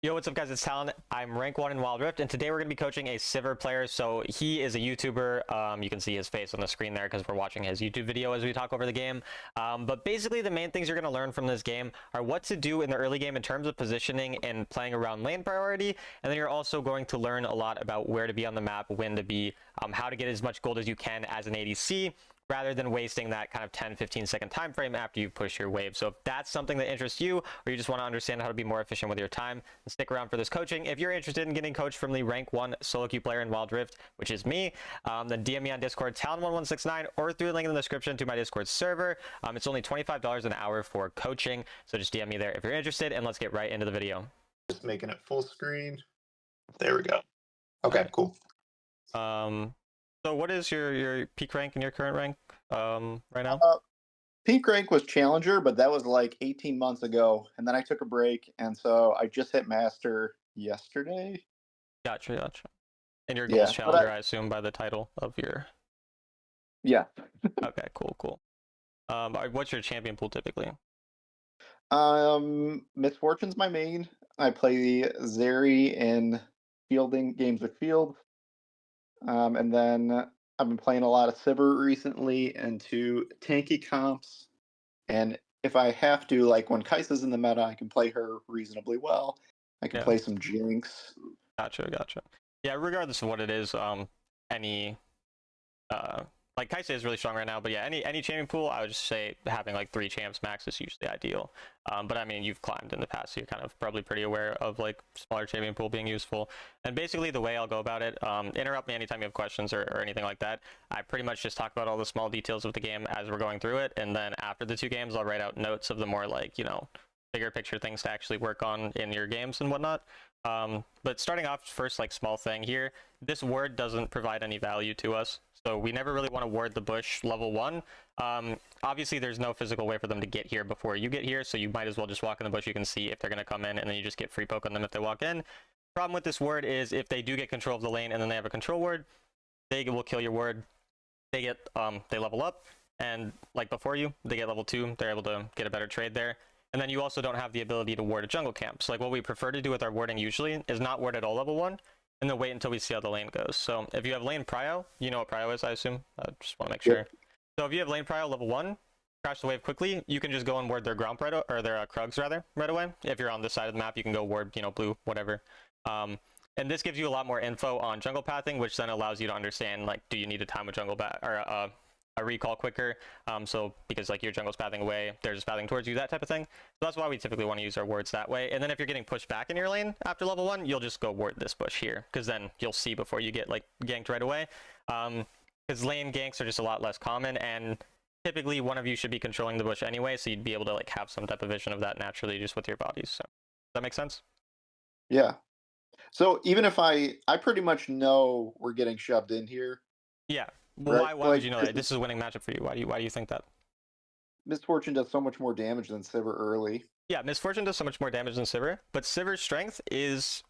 Yo, what's up, guys? It's Talon. I'm rank 1 in Wild Rift, and today we're going to be coaching a Sivir player. So he is a YouTuber. You can see his face on the screen there because we're watching his YouTube video as we talk over the game. But basically, the main things you're going to learn from this game are what to do in the early game in terms of positioning and playing around lane priority. And then you're also going to learn a lot about where to be on the map, when to be, how to get as much gold as you can as an ADC, rather than wasting that kind of 10-15 second time frame after you push your wave. So if that's something that interests you, or you just want to understand how to be more efficient with your time, then stick around for this coaching. If you're interested in getting coached from the rank 1 solo queue player in Wild Rift, which is me, then DM me on Discord, Talon1169, or through the link in the description to my Discord server. It's only $25 an hour for coaching, so just DM me there if you're interested, and let's get right into the video. Just making it full screen. There we go. Okay, cool. So what is your peak rank and your current rank right now? Peak rank was Challenger, but that was like 18 months ago, and then I took a break, and so I just hit Master yesterday. Gotcha. And your goal's Challenger, I assume, by the title of your... Yeah. Okay, cool. What's your champion pool typically? Misfortune's my main. I play Zeri in fielding games with Field. And then I've been playing a lot of Sivir recently into tanky comps. And if I have to, like when Kai'Sa's in the meta, I can play her reasonably well. I can play some Jinx. Gotcha. Yeah, regardless of what it is, like Kai'Sa is really strong right now, but yeah, any champion pool, I would just say having like 3 champs max is usually ideal. But I mean, you've climbed in the past, so you're kind of probably pretty aware of like smaller champion pool being useful. And basically the way I'll go about it, interrupt me anytime you have questions or anything like that. I pretty much just talk about all the small details of the game as we're going through it, and then after the 2 games, I'll write out notes of the more like, you know, bigger picture things to actually work on in your games and whatnot. But starting off, first, like small thing here, this ward doesn't provide any value to us. So we never really want to ward the bush level 1. Obviously, there's no physical way for them to get here before you get here, so you might as well just walk in the bush. You can see if they're going to come in, and then you just get free poke on them if they walk in. Problem with this ward is if they do get control of the lane and then they have a control ward, they will kill your ward. They level up, and like before you, they get level 2. They're able to get a better trade there. And then you also don't have the ability to ward a jungle camp. So like what we prefer to do with our warding usually is not ward at all level 1, and then wait until we see how the lane goes. So if you have lane prio, you know what prio is, I assume. I just want to make sure. So if you have lane prio level 1, crash the wave quickly, you can just go and ward their ground prio, or their Krugs rather, right away. If you're on this side of the map, you can go ward, you know, blue, whatever. And this gives you a lot more info on jungle pathing, which then allows you to understand, like, do you need a time of jungle or a recall quicker, so because like your jungle's pathing away, they're just pathing towards you, that type of thing. So that's why we typically want to use our wards that way. And then if you're getting pushed back in your lane after level 1, you'll just go ward this bush here, because then you'll see before you get like ganked right away. Because lane ganks are just a lot less common, and typically one of you should be controlling the bush anyway, so you'd be able to like have some type of vision of that naturally just with your bodies. So does that make sense? Yeah. So even if I pretty much know we're getting shoved in here. Yeah. Well, right? Why would you know that? This is a winning matchup for you. Why do you think that? Misfortune does so much more damage than Sivir early. Yeah, Misfortune does so much more damage than Sivir, but Sivir's strength is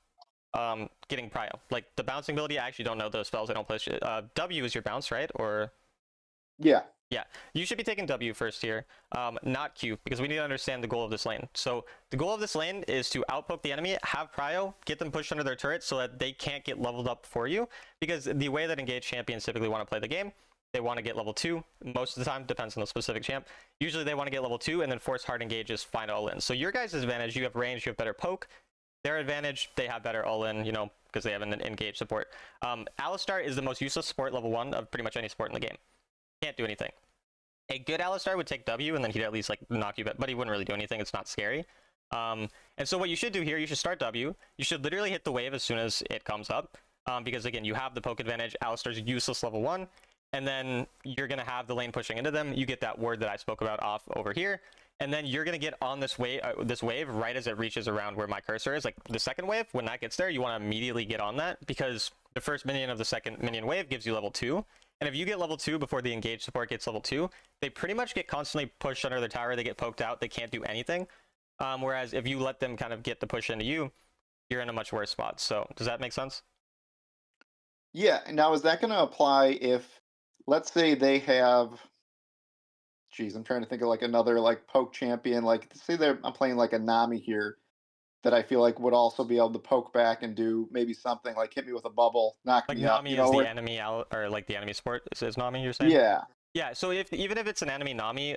getting prio. Like the bouncing ability, I actually don't know those spells. I don't play shit. W is your bounce, right? Or yeah, you should be taking W first here, not Q, because we need to understand the goal of this lane. So the goal of this lane is to outpoke the enemy, have prio, get them pushed under their turret so that they can't get leveled up for you, because the way that engaged champions typically want to play the game, they want to get level 2 most of the time, depends on the specific champ. Usually they want to get level 2 and then force hard engages, find all in. So your guys' advantage, you have range, you have better poke. Their advantage, they have better all in, you know, because they have an engaged support. Alistar is the most useless support level 1 of pretty much any support in the game. Can't do anything. A good Alistar would take W and then he'd at least like knock you back, but he wouldn't really do anything. It's not scary. And so what you should do here, you should start W. You should literally hit the wave as soon as it comes up, because again, you have the poke advantage. Alistar's useless level 1, and then you're gonna have the lane pushing into them. You get that ward that I spoke about off over here, and then you're gonna get on this wave right as it reaches around where my cursor is. Like the second wave, when that gets there, you want to immediately get on that, because the first minion of the second minion wave gives you level 2. And if you get level 2 before the engaged support gets level 2, they pretty much get constantly pushed under their tower. They get poked out. They can't do anything. Whereas if you let them kind of get the push into you, you're in a much worse spot. So does that make sense? Yeah. Now, is that going to apply if, let's say they have, geez, I'm trying to think of like another like poke champion. Like say I'm playing like a Nami here. that I feel like would also be able to poke back and do maybe something like hit me with a bubble, knock Like me up. Nami You is know, the where, enemy out, or like the enemy support is Nami, you're saying? yeah, Yeah, so if even if it's an enemy Nami,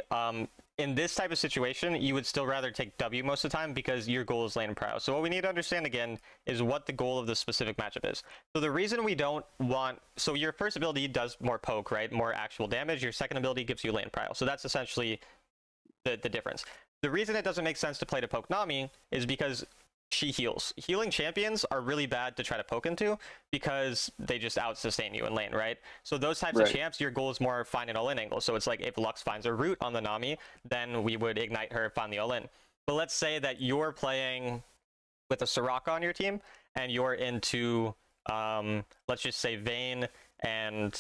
in this type of situation, you would still rather take W most of the time because your goal is lane prio. So what we need to understand again is what the goal of the specific matchup is. So the reason we don't want, so your first ability does more poke, right? More actual damage. Your second ability gives you lane prio. So that's essentially the difference. The reason it doesn't make sense to play to poke Nami is because she heals. Healing champions are really bad to try to poke into because they just out sustain you in lane, right? So those types of Right. champs, your goal is more find an all-in angle. So it's like if Lux finds a root on the Nami, then we would ignite her, find the all-in. But let's say that you're playing with a Soraka on your team and you're into, let's just say Vayne and,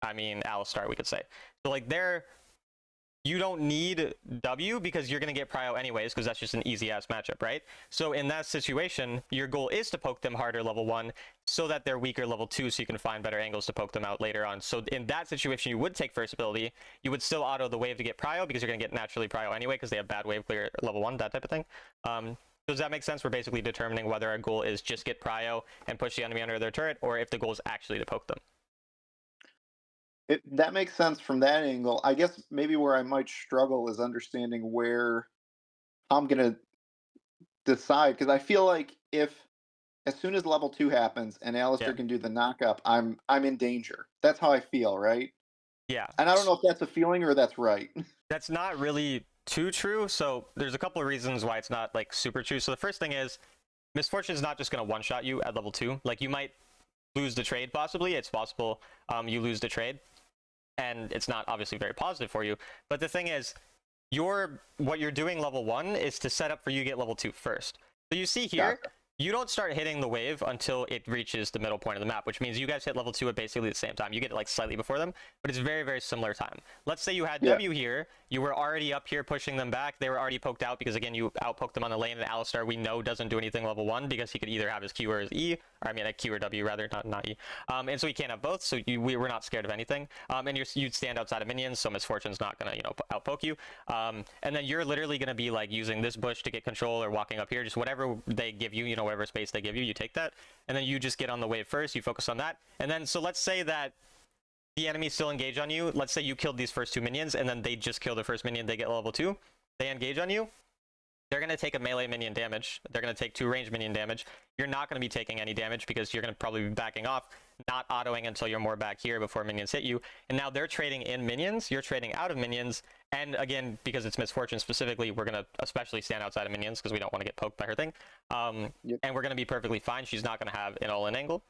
I mean, Alistar, we could say. So like you don't need W because you're going to get prio anyways because that's just an easy ass matchup, right? So in that situation, your goal is to poke them harder level 1 so that they're weaker level 2 so you can find better angles to poke them out later on. So in that situation, you would take first ability. You would still auto the wave to get prio because you're going to get naturally prio anyway because they have bad wave clear level 1, that type of thing. Does that make sense? We're basically determining whether our goal is just get prio and push the enemy under their turret or if the goal is actually to poke them. that makes sense from that angle. I guess maybe where I might struggle is understanding where I'm gonna decide because I feel like if as soon as level 2 happens and Alistair Yeah. can do the knockup, I'm in danger. That's how I feel, right? Yeah. And I don't know if that's a feeling or that's right. That's not really too true. So there's a couple of reasons why it's not like super true. So the first thing is Misfortune is not just going to one-shot you at level 2. Like you might lose the trade possibly. It's possible you lose the trade. And it's not obviously very positive for you. But the thing is, what you're doing level 1 is to set up for you to get level 2 first. So you see here, Gotcha. you don't start hitting the wave until it reaches the middle point of the map, which means you guys hit level 2 at basically the same time. You get it like slightly before them, but it's very, very similar time. Let's say you had Yeah. W here, you were already up here pushing them back, they were already poked out because again, you outpoked them on the lane, and Alistar we know doesn't do anything level 1 because he could either have his Q or his E, or I mean a Q or W rather, not E. And so he can't have both, so we're not scared of anything. And you'd stand outside of minions, so Misfortune's not gonna, outpoke you. And then you're literally gonna be like using this bush to get control or walking up here, just whatever they give you, whatever space they give you, you take that, and then you just get on the wave first, you focus on that, and then so let's say that the enemy still engage on you. Let's say you killed these first 2 minions and then they just kill the first minion, they get level 2, they engage on you, they're going to take a melee minion damage, they're going to take 2 range minion damage. You're not going to be taking any damage because you're going to probably be backing off, not autoing until you're more back here before minions hit you. And now they're trading in minions, you're trading out of minions, and again, because it's Misfortune specifically, we're going to especially stand outside of minions because we don't want to get poked by her thing. Yep. And we're going to be perfectly fine. She's not going to have an all-in angle.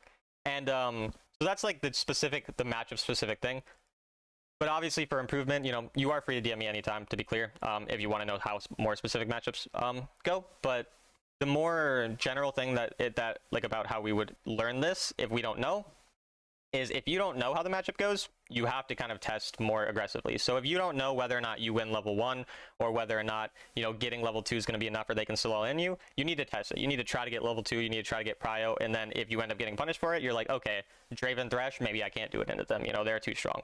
And so that's like the matchup specific thing. But obviously for improvement, you are free to DM me anytime, to be clear, if you want to know how more specific matchups go. But the more general thing about how we would learn this if we don't know is if you don't know how the matchup goes, you have to kind of test more aggressively. So if you don't know whether or not you win level 1 or whether or not, getting level 2 is going to be enough or they can still all in you, you need to test it. You need to try to get level 2, you need to try to get prio, and then if you end up getting punished for it, you're like, okay, Draven Thresh, maybe I can't do it into them, they're too strong.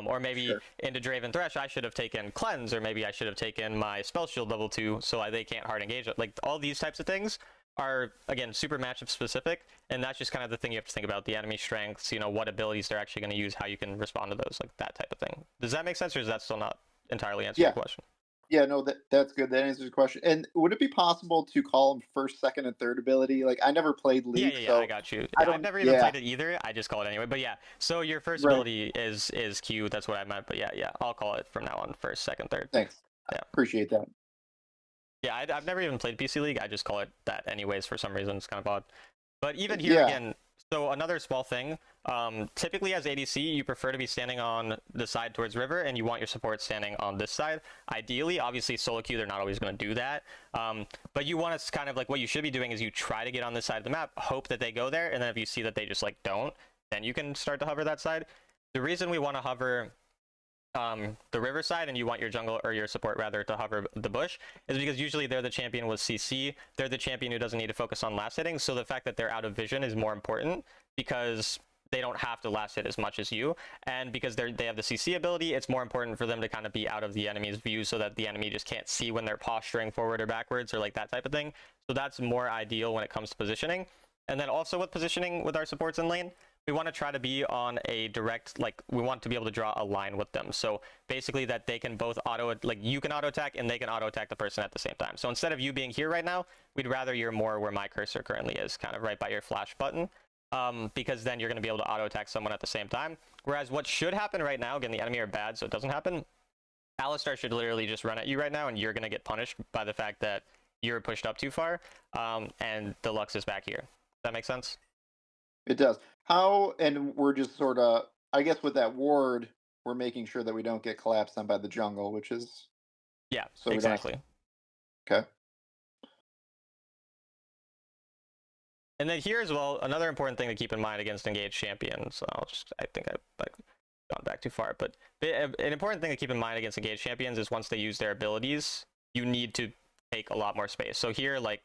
Or maybe Sure. into Draven Thresh, I should have taken Cleanse, or maybe I should have taken my Spell Shield level 2 so they can't hard engage. Like all these types of things are, again, super matchup specific, and that's just kind of the thing you have to think about, the enemy strengths, what abilities they're actually going to use, how you can respond to those, like that type of thing. Does that make sense, or is that still not entirely answering the question? Yeah, no, that's good. That answers the question. And would it be possible to call them first, second, and third ability? Like, I never played League, Yeah, so I got you. I don't- I've never even yeah. played it either. I just call it anyway. But yeah, so your first Right. ability is Q. That's what I meant. But yeah, I'll call it from now on first, second, third. Thanks. Yeah. Appreciate that. Yeah, I've never even played PC League. I just call it that anyways for some reason. It's kind of odd. But even here Yeah. again, so another small thing, typically as ADC, you prefer to be standing on the side towards river, and you want your support standing on this side. Ideally, obviously, solo queue, they're not always going to do that. But you want to kind of like, what you should be doing is you try to get on this side of the map, hope that they go there, and then if you see that they just like don't, then you can start to hover that side. The reason we want to hover the river side and you want your jungle or your support rather to hover the bush is because usually they're the champion with CC, they're the champion who doesn't need to focus on last hitting, so the fact that they're out of vision is more important because they don't have to last hit as much as you. And because they have the CC ability, it's more important for them to kind of be out of the enemy's view so that the enemy just can't see when they're posturing forward or backwards or like that type of thing. So that's more ideal when it comes to positioning. And then also with positioning with our supports in lane, we want to try to be on a direct, like, we want to be able to draw a line with them. So basically that they can both you can auto attack and they can auto attack the person at the same time. So instead of you being here right now, we'd rather you're more where my cursor currently is, kind of right by your flash button. Because then you're going to be able to auto attack someone at the same time. Whereas what should happen right now, again, the enemy are bad, so it doesn't happen. Alistar should literally just run at you right now, and you're going to get punished by the fact that you're pushed up too far, and the Lux is back here. Does that make sense? It does. How, and we're just sort of, I guess with that ward, we're making sure that we don't get collapsed on by the jungle, which is... Yeah, so exactly. Okay. And then here as well, another important thing to keep in mind against engaged champions, I think I've gone back too far, but an important thing to keep in mind against engaged champions is once they use their abilities, you need to take a lot more space. So here, like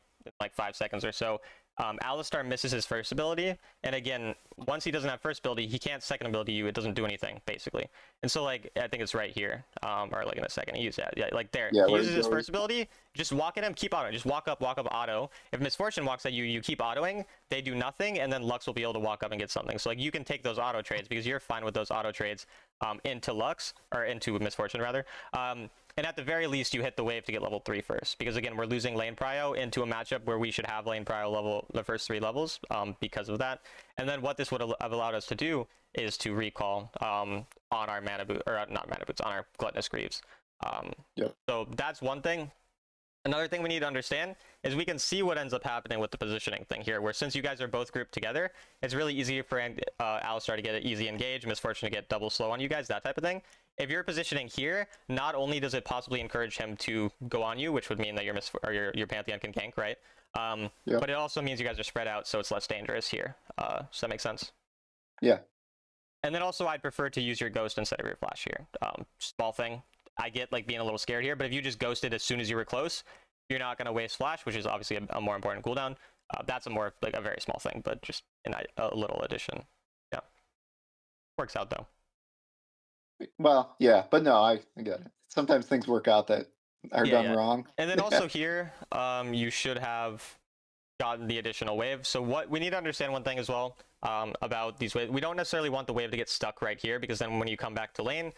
5 seconds or so, Alistar misses his first ability, and again, once he doesn't have first ability, he can't second ability you. It doesn't do anything, basically. And so, like, I think it's right here, or like in a second. He uses that, yeah, like there. Yeah, he uses his first ability. Just walk at him, keep auto. Just walk up, auto. If Misfortune walks at you, you keep autoing. They do nothing, and then Lux will be able to walk up and get something. So like you can take those auto trades because you're fine with those auto trades into Lux or into Misfortune rather. And at the very least, you hit the wave to get level 3 first. Because again, we're losing lane prio into a matchup where we should have lane prio level the first 3 levels because of that. And then what this would have allowed us to do is to recall on our mana boot, or not mana boots, on our gluttonous greaves. Yep. So that's one thing. Another thing we need to understand is we can see what ends up happening with the positioning thing here, where since you guys are both grouped together, it's really easy for Alistar to get an easy engage, Misfortune to get double slow on you guys, that type of thing. If you're positioning here, not only does it possibly encourage him to go on you, which would mean that your Pantheon can gank, right? Yep. But it also means you guys are spread out, so it's less dangerous here. Does that make sense? Yeah. And then also, I'd prefer to use your ghost instead of your flash here. Small thing. I get like being a little scared here, but if you just ghosted as soon as you were close, you're not going to waste flash, which is obviously a more important cooldown. That's a more like a very small thing, but just a little addition. Yeah, works out though. Well, yeah, but no, I get it. Sometimes things work out that are done wrong. And then also here, you should have gotten the additional wave. So what we need to understand one thing as well about these waves, we don't necessarily want the wave to get stuck right here, because then when you come back to lane,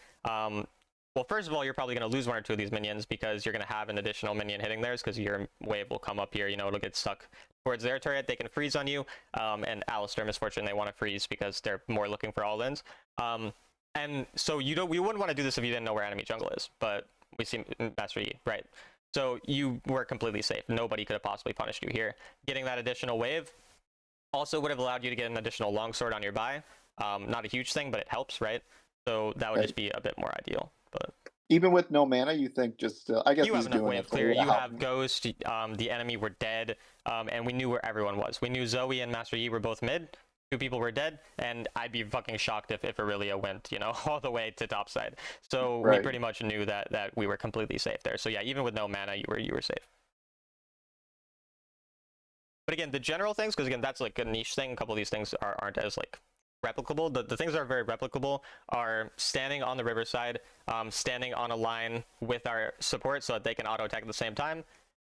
well, first of all, you're probably going to lose 1 or 2 of these minions because you're going to have an additional minion hitting theirs, because your wave will come up here, you know, it'll get stuck towards their turret. They can freeze on you, and Alistar, Misfortune, they want to freeze because they're more looking for all-ins. And so we wouldn't want to do this if you didn't know where enemy jungle is, but we see Master Yi, right? So you were completely safe. Nobody could have possibly punished you here. Getting that additional wave also would have allowed you to get an additional longsword on your buy. Not a huge thing, but it helps, right? So that would just be a bit more ideal. But even with no mana, you think just I guess you have he's enough doing wave it clear. You help. have Ghost. The enemy were dead, and we knew where everyone was. We knew Zoe and Master Yi were both mid. 2 people were dead, and I'd be fucking shocked if Irelia went, you know, all the way to topside. So we pretty much knew that we were completely safe there. So yeah, even with no mana, you were safe. But again, the general things, because again, that's like a niche thing. A couple of these things aren't as like replicable. The things that are very replicable are standing on the riverside, standing on a line with our support so that they can auto attack at the same time,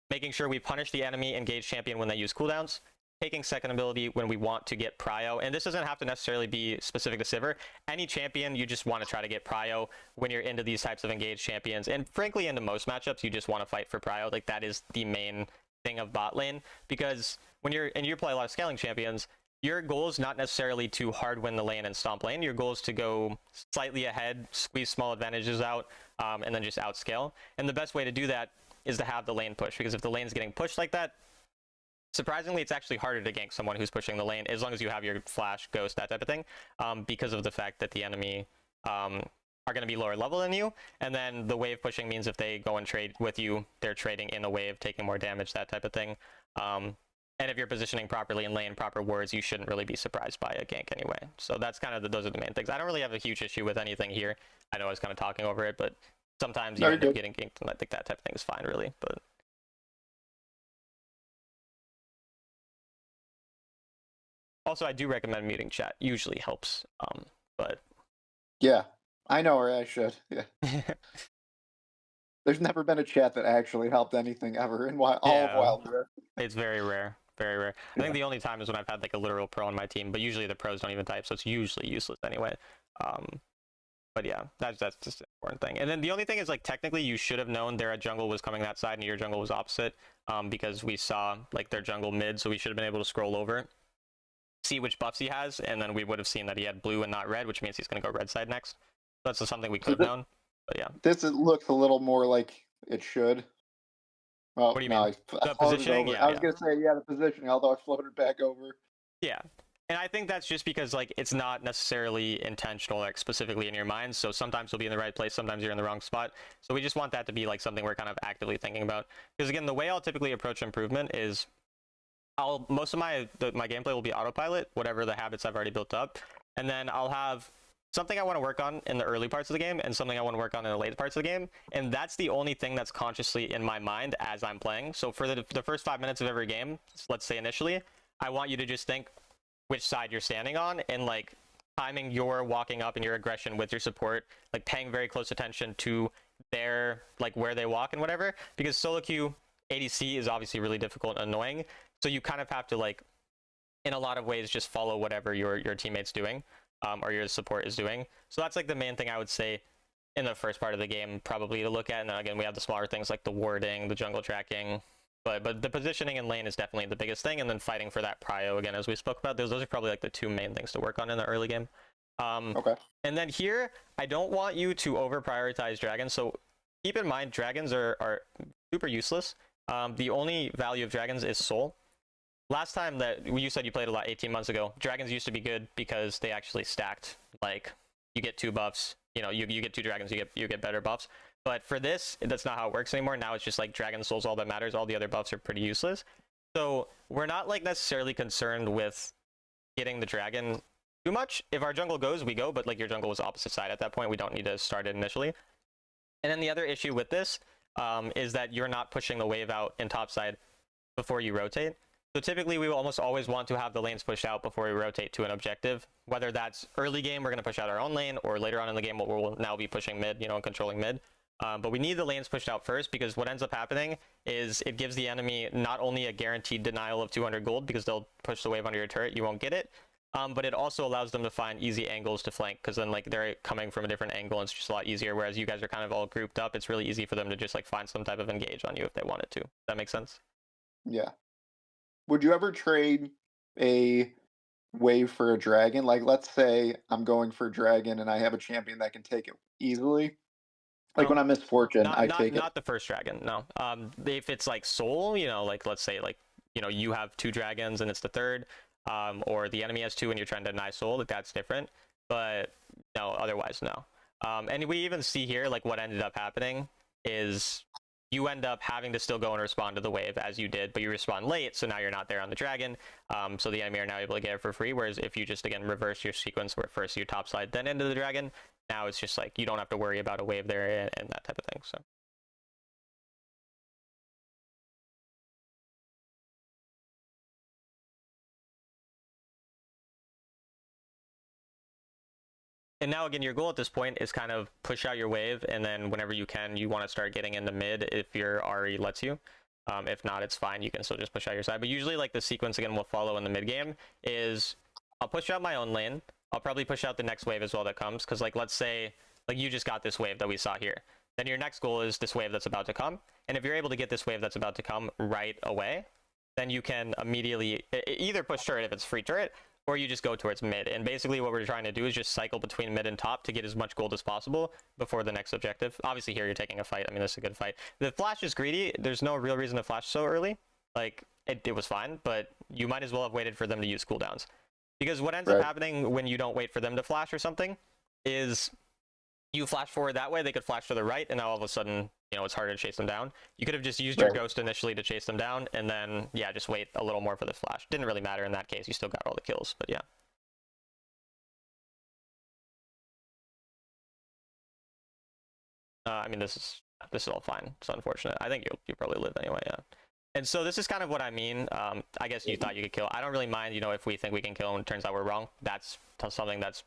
making sure we punish the enemy engaged champion when they use cooldowns, taking second ability when we want to get prio. And this doesn't have to necessarily be specific to Sivir. Any champion, you just want to try to get prio when you're into these types of engaged champions. And frankly, into most matchups, you just want to fight for prio. Like, that is the main thing of bot lane, because when you play a lot of scaling champions, your goal is not necessarily to hard win the lane and stomp lane. Your goal is to go slightly ahead, squeeze small advantages out, and then just outscale. And the best way to do that is to have the lane push, because if the lane's getting pushed like that, surprisingly, it's actually harder to gank someone who's pushing the lane, as long as you have your flash, ghost, that type of thing, because of the fact that the enemy are going to be lower level than you. And then the wave pushing means if they go and trade with you, they're trading in a wave, taking more damage, that type of thing. And if you're positioning properly and laying proper wards, you shouldn't really be surprised by a gank anyway. So that's kind of those are the main things. I don't really have a huge issue with anything here. I know I was kind of talking over it, but sometimes you end up getting ganked, and I think that type of thing is fine, really. But Also, I do recommend muting chat. Usually helps. But Yeah, I know, or I should. Yeah. There's never been a chat that actually helped anything ever in all of yeah, Wild Rift. it's very rare. Very rare. I think the only time is when I've had like a literal pro on my team, but usually the pros don't even type, so it's usually useless anyway. But yeah, that's just an important thing. And then the only thing is like technically you should have known their jungle was coming that side and your jungle was opposite, because we saw like their jungle mid, so we should have been able to scroll over, see which buffs he has, and then we would have seen that he had blue and not red, which means he's going to go red side next. So that's just something we could have known. But yeah. Looks a little more like it should. Well, What do you no, mean? I The floated positioning? over. Yeah, I was yeah. gonna say, yeah, the positioning, although I floated back over. Yeah. And I think that's just because like it's not necessarily intentional, like specifically in your mind. So sometimes you'll be in the right place, sometimes you're in the wrong spot. So we just want that to be like something we're kind of actively thinking about. Because again, the way I'll typically approach improvement is most of my gameplay will be autopilot, whatever the habits I've already built up, and then I'll have something I want to work on in the early parts of the game and something I want to work on in the late parts of the game, and that's the only thing that's consciously in my mind as I'm playing. So for the first 5 minutes of every game, let's say initially, I want you to just think which side you're standing on and like timing your walking up and your aggression with your support, like paying very close attention to their like where they walk and whatever, because solo queue ADC is obviously really difficult and annoying, so you kind of have to like in a lot of ways just follow whatever your teammates doing, or your support is doing. So that's like the main thing I would say in the first part of the game probably to look at. And then again, we have the smaller things like the warding, the jungle tracking, but the positioning in lane is definitely the biggest thing, and then fighting for that prio again, as we spoke about. Those are probably like the two main things to work on in the early game. Okay. And then here, I don't want you to over prioritize dragons. So keep in mind, dragons are super useless. The only value of dragons is soul. Last time that you said you played a lot 18 months ago, dragons used to be good because they actually stacked. Like you get 2 buffs, you know, you get 2 dragons, you get better buffs. But for this, that's not how it works anymore. Now it's just like dragon soul's all that matters. All the other buffs are pretty useless. So we're not like necessarily concerned with getting the dragon too much. If our jungle goes, we go, but like your jungle was opposite side at that point. We don't need to start it initially. And then the other issue with this is that you're not pushing the wave out in top side before you rotate. So typically we will almost always want to have the lanes pushed out before we rotate to an objective. Whether that's early game, we're going to push out our own lane, or later on in the game, we'll now be pushing mid, you know, and controlling mid. But we need the lanes pushed out first, because what ends up happening is it gives the enemy not only a guaranteed denial of 200 gold, because they'll push the wave under your turret, you won't get it, but it also allows them to find easy angles to flank, because then like they're coming from a different angle and it's just a lot easier, whereas you guys are kind of all grouped up. It's really easy for them to just like find some type of engage on you if they wanted to. Does that make sense? Yeah. Would you ever trade a wave for a dragon? Like, let's say I'm going for a dragon and I have a champion that can take it easily. Like when I'm Misfortune, I take it. Not the first dragon, no. If it's like soul, you know, like let's say like, you know, you have 2 dragons and it's the third, or the enemy has 2 and you're trying to deny soul, like that's different. But no, otherwise no. And we even see here like what ended up happening is you end up having to still go and respond to the wave as you did, but you respond late, so now you're not there on the dragon. So the enemy are now able to get it for free, whereas if you just again reverse your sequence where first you topside then into the dragon, now it's just like you don't have to worry about a wave there and that type of thing. So and now again, your goal at this point is kind of push out your wave, and then whenever you can, you want to start getting into mid if your RE lets you. If not, it's fine. You can still just push out your side. But usually, like the sequence again will follow in the mid game is I'll push out my own lane. I'll probably push out the next wave as well that comes, because like let's say like you just got this wave that we saw here. Then your next goal is this wave that's about to come, and if you're able to get this wave that's about to come right away, then you can immediately either push turret if it's free turret, or you just go towards mid. And basically what we're trying to do is just cycle between mid and top to get as much gold as possible before the next objective. Obviously here you're taking a fight. I mean, this is a good fight. The flash is greedy. There's no real reason to flash so early. Like it was fine, but you might as well have waited for them to use cooldowns. Because what ends up happening when you don't wait for them to flash or something is you flash forward that way, they could flash to the right, and now all of a sudden, you know, it's harder to chase them down. You could have just used your ghost initially to chase them down, and then, yeah, just wait a little more for the flash. Didn't really matter in that case. You still got all the kills, but yeah. I mean, this is all fine. It's unfortunate. I think you'll probably live anyway, yeah. And so this is kind of what I mean. I guess you thought you could kill. I don't really mind, if we think we can kill and it turns out we're wrong. That's something that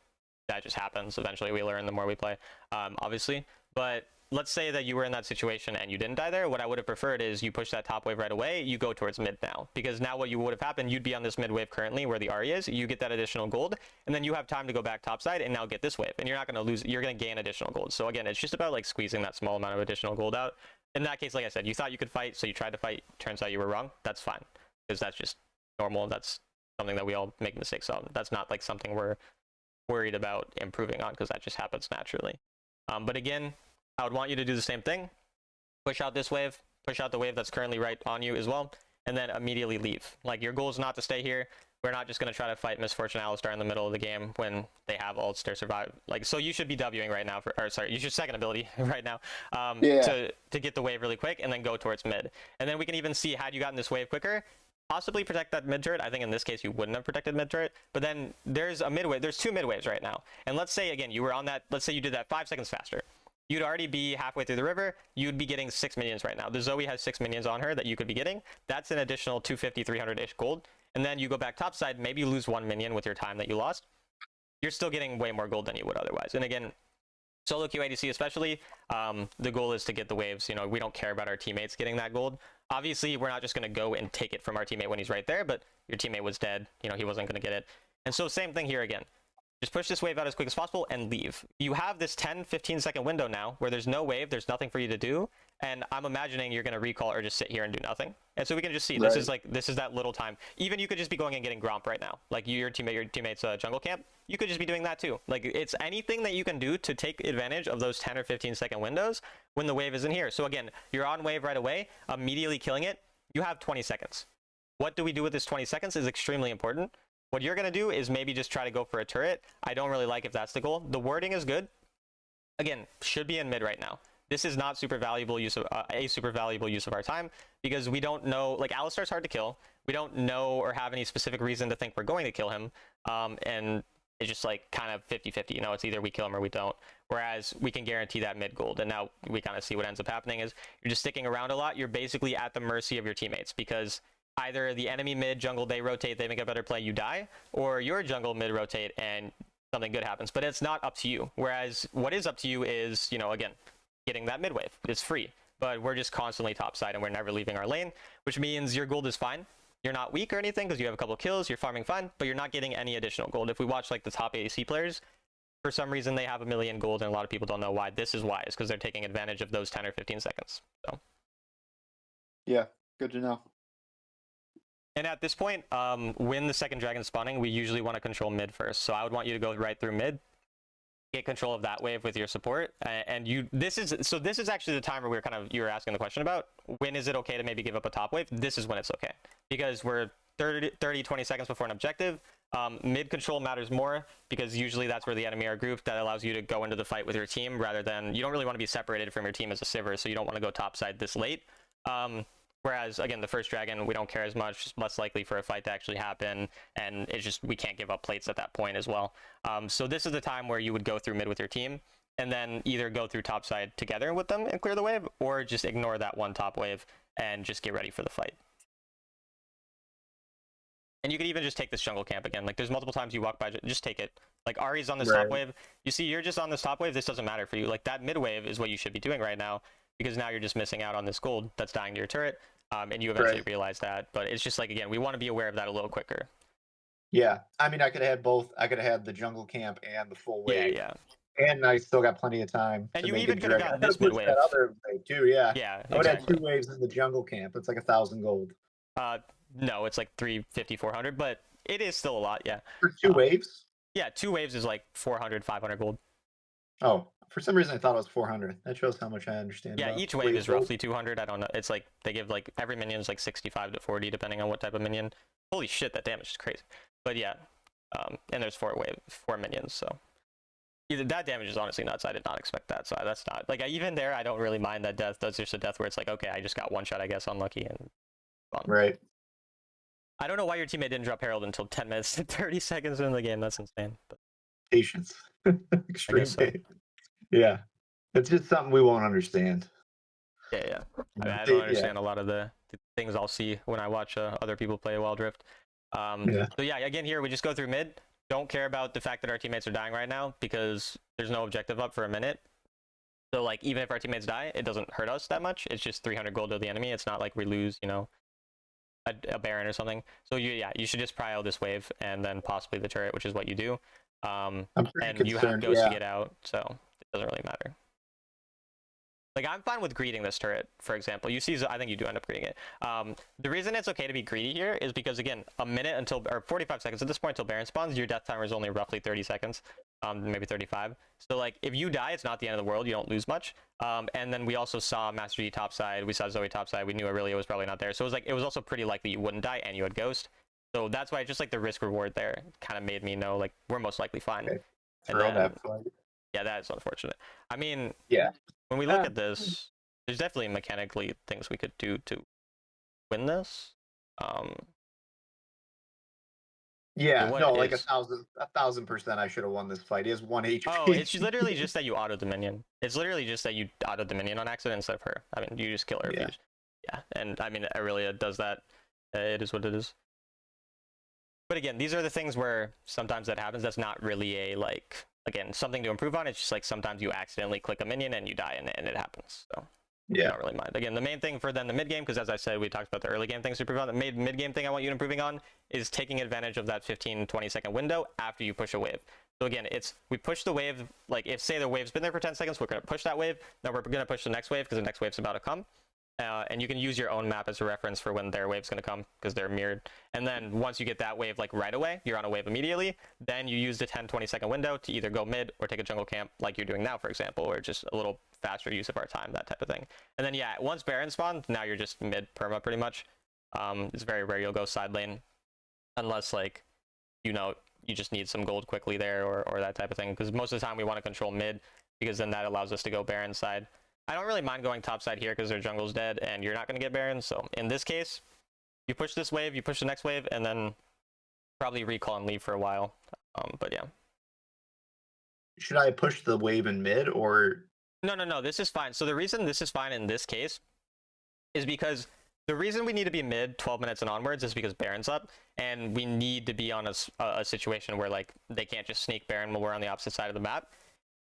just happens. Eventually we learn the more we play, obviously. But let's say that you were in that situation and you didn't die there. What I would have preferred is you push that top wave right away. You go towards mid now, because now what you would have happened, you'd be on this mid wave currently where the Ahri is. You get that additional gold, and then you have time to go back topside and now get this wave. And you're not going to lose. You're going to gain additional gold. So again, it's just about like squeezing that small amount of additional gold out. In that case, like I said, you thought you could fight, so you tried to fight. Turns out you were wrong. That's fine, because that's just normal. That's something that we all make mistakes on. That's not like something we're worried about improving on, because that just happens naturally. But again, I would want you to do the same thing. Push out this wave, push out the wave that's currently right on you as well, and then immediately leave. Like, your goal is not to stay here. We're not just going to try to fight Misfortune Alistar in the middle of the game when they have ults to survive. Like, so you should be Wing right now, you should second ability right now to get the wave really quick and then go towards mid. And then we can even see, had you gotten this wave quicker, possibly protect that mid turret. I think in this case you wouldn't have protected mid turret, but then there's a mid wave. There's two mid waves right now. And let's say, again, you were on that, let's say you did that 5 seconds faster. You'd already be halfway through the river. You'd be getting 6 minions right now. The Zoe has 6 minions on her that you could be getting. That's an additional 250, 300-ish gold. And then you go back topside, maybe you lose 1 minion with your time that you lost. You're still getting way more gold than you would otherwise. And again, solo queue ADC especially, the goal is to get the waves. We don't care about our teammates getting that gold. Obviously, we're not just going to go and take it from our teammate when he's right there, but your teammate was dead. He wasn't going to get it. And so same thing here again. Just push this wave out as quick as possible and leave. You have this 10-15 second window now where there's no wave, there's nothing for you to do, and I'm imagining you're going to recall or just sit here and do nothing. And so we can just see, this is that little time. Even you could just be going and getting Gromp right now. Like, your teammate's jungle camp, you could just be doing that too. Like, it's anything that you can do to take advantage of those 10 or 15 second windows when the wave isn't here. So again, you're on wave right away, immediately killing it. You have 20 seconds. What do we do with this 20 seconds is extremely important. What you're going to do is maybe just try to go for a turret. I don't really like if that's the goal. The wording is good. Again, should be in mid right now. This is not super valuable use of a super valuable use of our time, because we don't know, like, Alistar's hard to kill. We don't know or have any specific reason to think we're going to kill him. And it's just like kind of 50-50. It's either we kill him or we don't. Whereas we can guarantee that mid gold. And now we kind of see what ends up happening is you're just sticking around a lot. You're basically at the mercy of your teammates, because either the enemy mid jungle, they rotate, they make a better play, you die, or your jungle mid rotate and something good happens. But it's not up to you. Whereas what is up to you is, again, getting that mid wave. It's free, but we're just constantly topside and we're never leaving our lane, which means your gold is fine. You're not weak or anything because you have a couple of kills, you're farming fine, but you're not getting any additional gold. If we watch like the top ADC players, for some reason they have 1 million gold, and a lot of people don't know why. This is why. It's because they're taking advantage of those 10 or 15 seconds. So yeah, good to know. And at this point, when the second dragon's spawning, we usually want to control mid first. So I would want you to go right through mid, get control of that wave with your support. And this is actually the time where you were asking the question about, when is it okay to maybe give up a top wave? This is when it's okay, because we're 20 seconds before an objective. Mid control matters more, because usually that's where the enemy are grouped. That allows you to go into the fight with your team, rather than, you don't really want to be separated from your team as a Sivir, so you don't want to go topside this late. Whereas, again, the first dragon, we don't care as much. It's less likely for a fight to actually happen, and it's just, we can't give up plates at that point as well. So this is the time where you would go through mid with your team, and then either go through topside together with them and clear the wave, or just ignore that one top wave and just get ready for the fight. And you could even just take this jungle camp again. Like, there's multiple times you walk by, just take it. Like, Ahri's on this top wave. You see, you're just on this top wave. This doesn't matter for you. Like, that mid wave is what you should be doing right now, because now you're just missing out on this gold that's dying to your turret. And you eventually realize that. But it's just like, again, we want to be aware of that a little quicker. Yeah. I mean, I could have had both. I could have had the jungle camp and the full wave. Yeah. And I still got plenty of time. And you even could have gotten this mid wave. That other wave too, yeah. Yeah, I would have 2 waves in the jungle camp. It's like 1,000 gold. No, it's like 350, 400, but it is still a lot, yeah. For 2 waves? Yeah, 2 waves is like 400, 500 gold. Oh, for some reason I thought it was 400. That shows how much I understand. Yeah, each wave is roughly 200. I don't know. It's like they give like every minion is like 65 to 40 depending on what type of minion. Holy shit, that damage is crazy. But yeah, and there's 4 minions, so either that damage is honestly nuts. I did not expect that, so that's not like even there. I don't really mind that death. That's just a death where it's like, okay, I just got one shot, I guess, unlucky and fun. Right. I don't know why your teammate didn't drop Herald until 10 minutes and 30 seconds into the game. That's insane. But patience. Extreme so. patience. Yeah. It's just something we won't understand. Yeah. I don't understand a lot of the the things I'll see when I watch other people play Wild Rift. Yeah. So yeah, again here we just go through mid. Don't care about the fact that our teammates are dying right now because there's no objective up for a minute. So like even if our teammates die, it doesn't hurt us that much. It's just 300 gold to the enemy. It's not like we lose, you know, a Baron or something. So you should just prio this wave and then possibly the turret, which is what you do. I'm pretty And you have concerned. Ghost Yeah. to get out, so it doesn't really matter. Like I'm fine with greeting this turret, for example. You see, I think you do end up greeting it. The reason it's okay to be greedy here is because again, a minute until or 45 seconds at this point until Baron spawns, your death timer is only roughly 30 seconds, maybe 35. So like if you die, it's not the end of the world. You don't lose much. And then we also saw Master G topside. We saw Zoe topside. We knew Aurelia was probably not there. So it was also pretty likely you wouldn't die and you had Ghost. So that's why just like the risk reward there kind of made me know like we're most likely fine. Okay. And Throw then- that flag. Yeah, that is unfortunate. I mean, Yeah. when we look at this, there's definitely mechanically things we could do to win this. Yeah. what No, like is- 1,000% I should have won this fight. He has 1 HP. Oh, it's literally just that you auto Dominion. It's literally just that you auto Dominion on accident instead of her. I mean, you just kill her. Yeah. Yeah, and I mean, Aurelia does that. It is what it is. But again, these are the things where sometimes that happens. That's not really a like again something to improve on. It's just like sometimes you accidentally click a minion and you die, and it happens. So. Yeah. I don't really mind. Again, the main thing for then the mid game, because as I said, we talked about the early game things to improve on. The mid game thing I want you improving on is taking advantage of that 15-20 second window after you push a wave. So again, we push the wave, like if say the wave's been there for 10 seconds, we're going to push that wave. Then we're going to push the next wave because the next wave's about to come. And you can use your own map as a reference for when their wave's going to come because they're mirrored. And then once you get that wave like right away, you're on a wave immediately. Then you use the 10-20 second window to either go mid or take a jungle camp like you're doing now, for example, or just a little faster use of our time, that type of thing. And then yeah, once Baron spawns, now you're just mid perma pretty much. It's very rare you'll go side lane unless like, you know, you just need some gold quickly there or that type of thing. Because most of the time we want to control mid because then that allows us to go Baron side. I don't really mind going top side here because their jungle's dead and you're not going to get Baron. So in this case, you push this wave, you push the next wave, and then probably recall and leave for a while. But yeah. Should I push the wave in mid or? No, this is fine. So the reason this is fine in this case is because the reason we need to be mid 12 minutes and onwards is because Baron's up, and we need to be on a situation where like they can't just sneak Baron while we're on the opposite side of the map.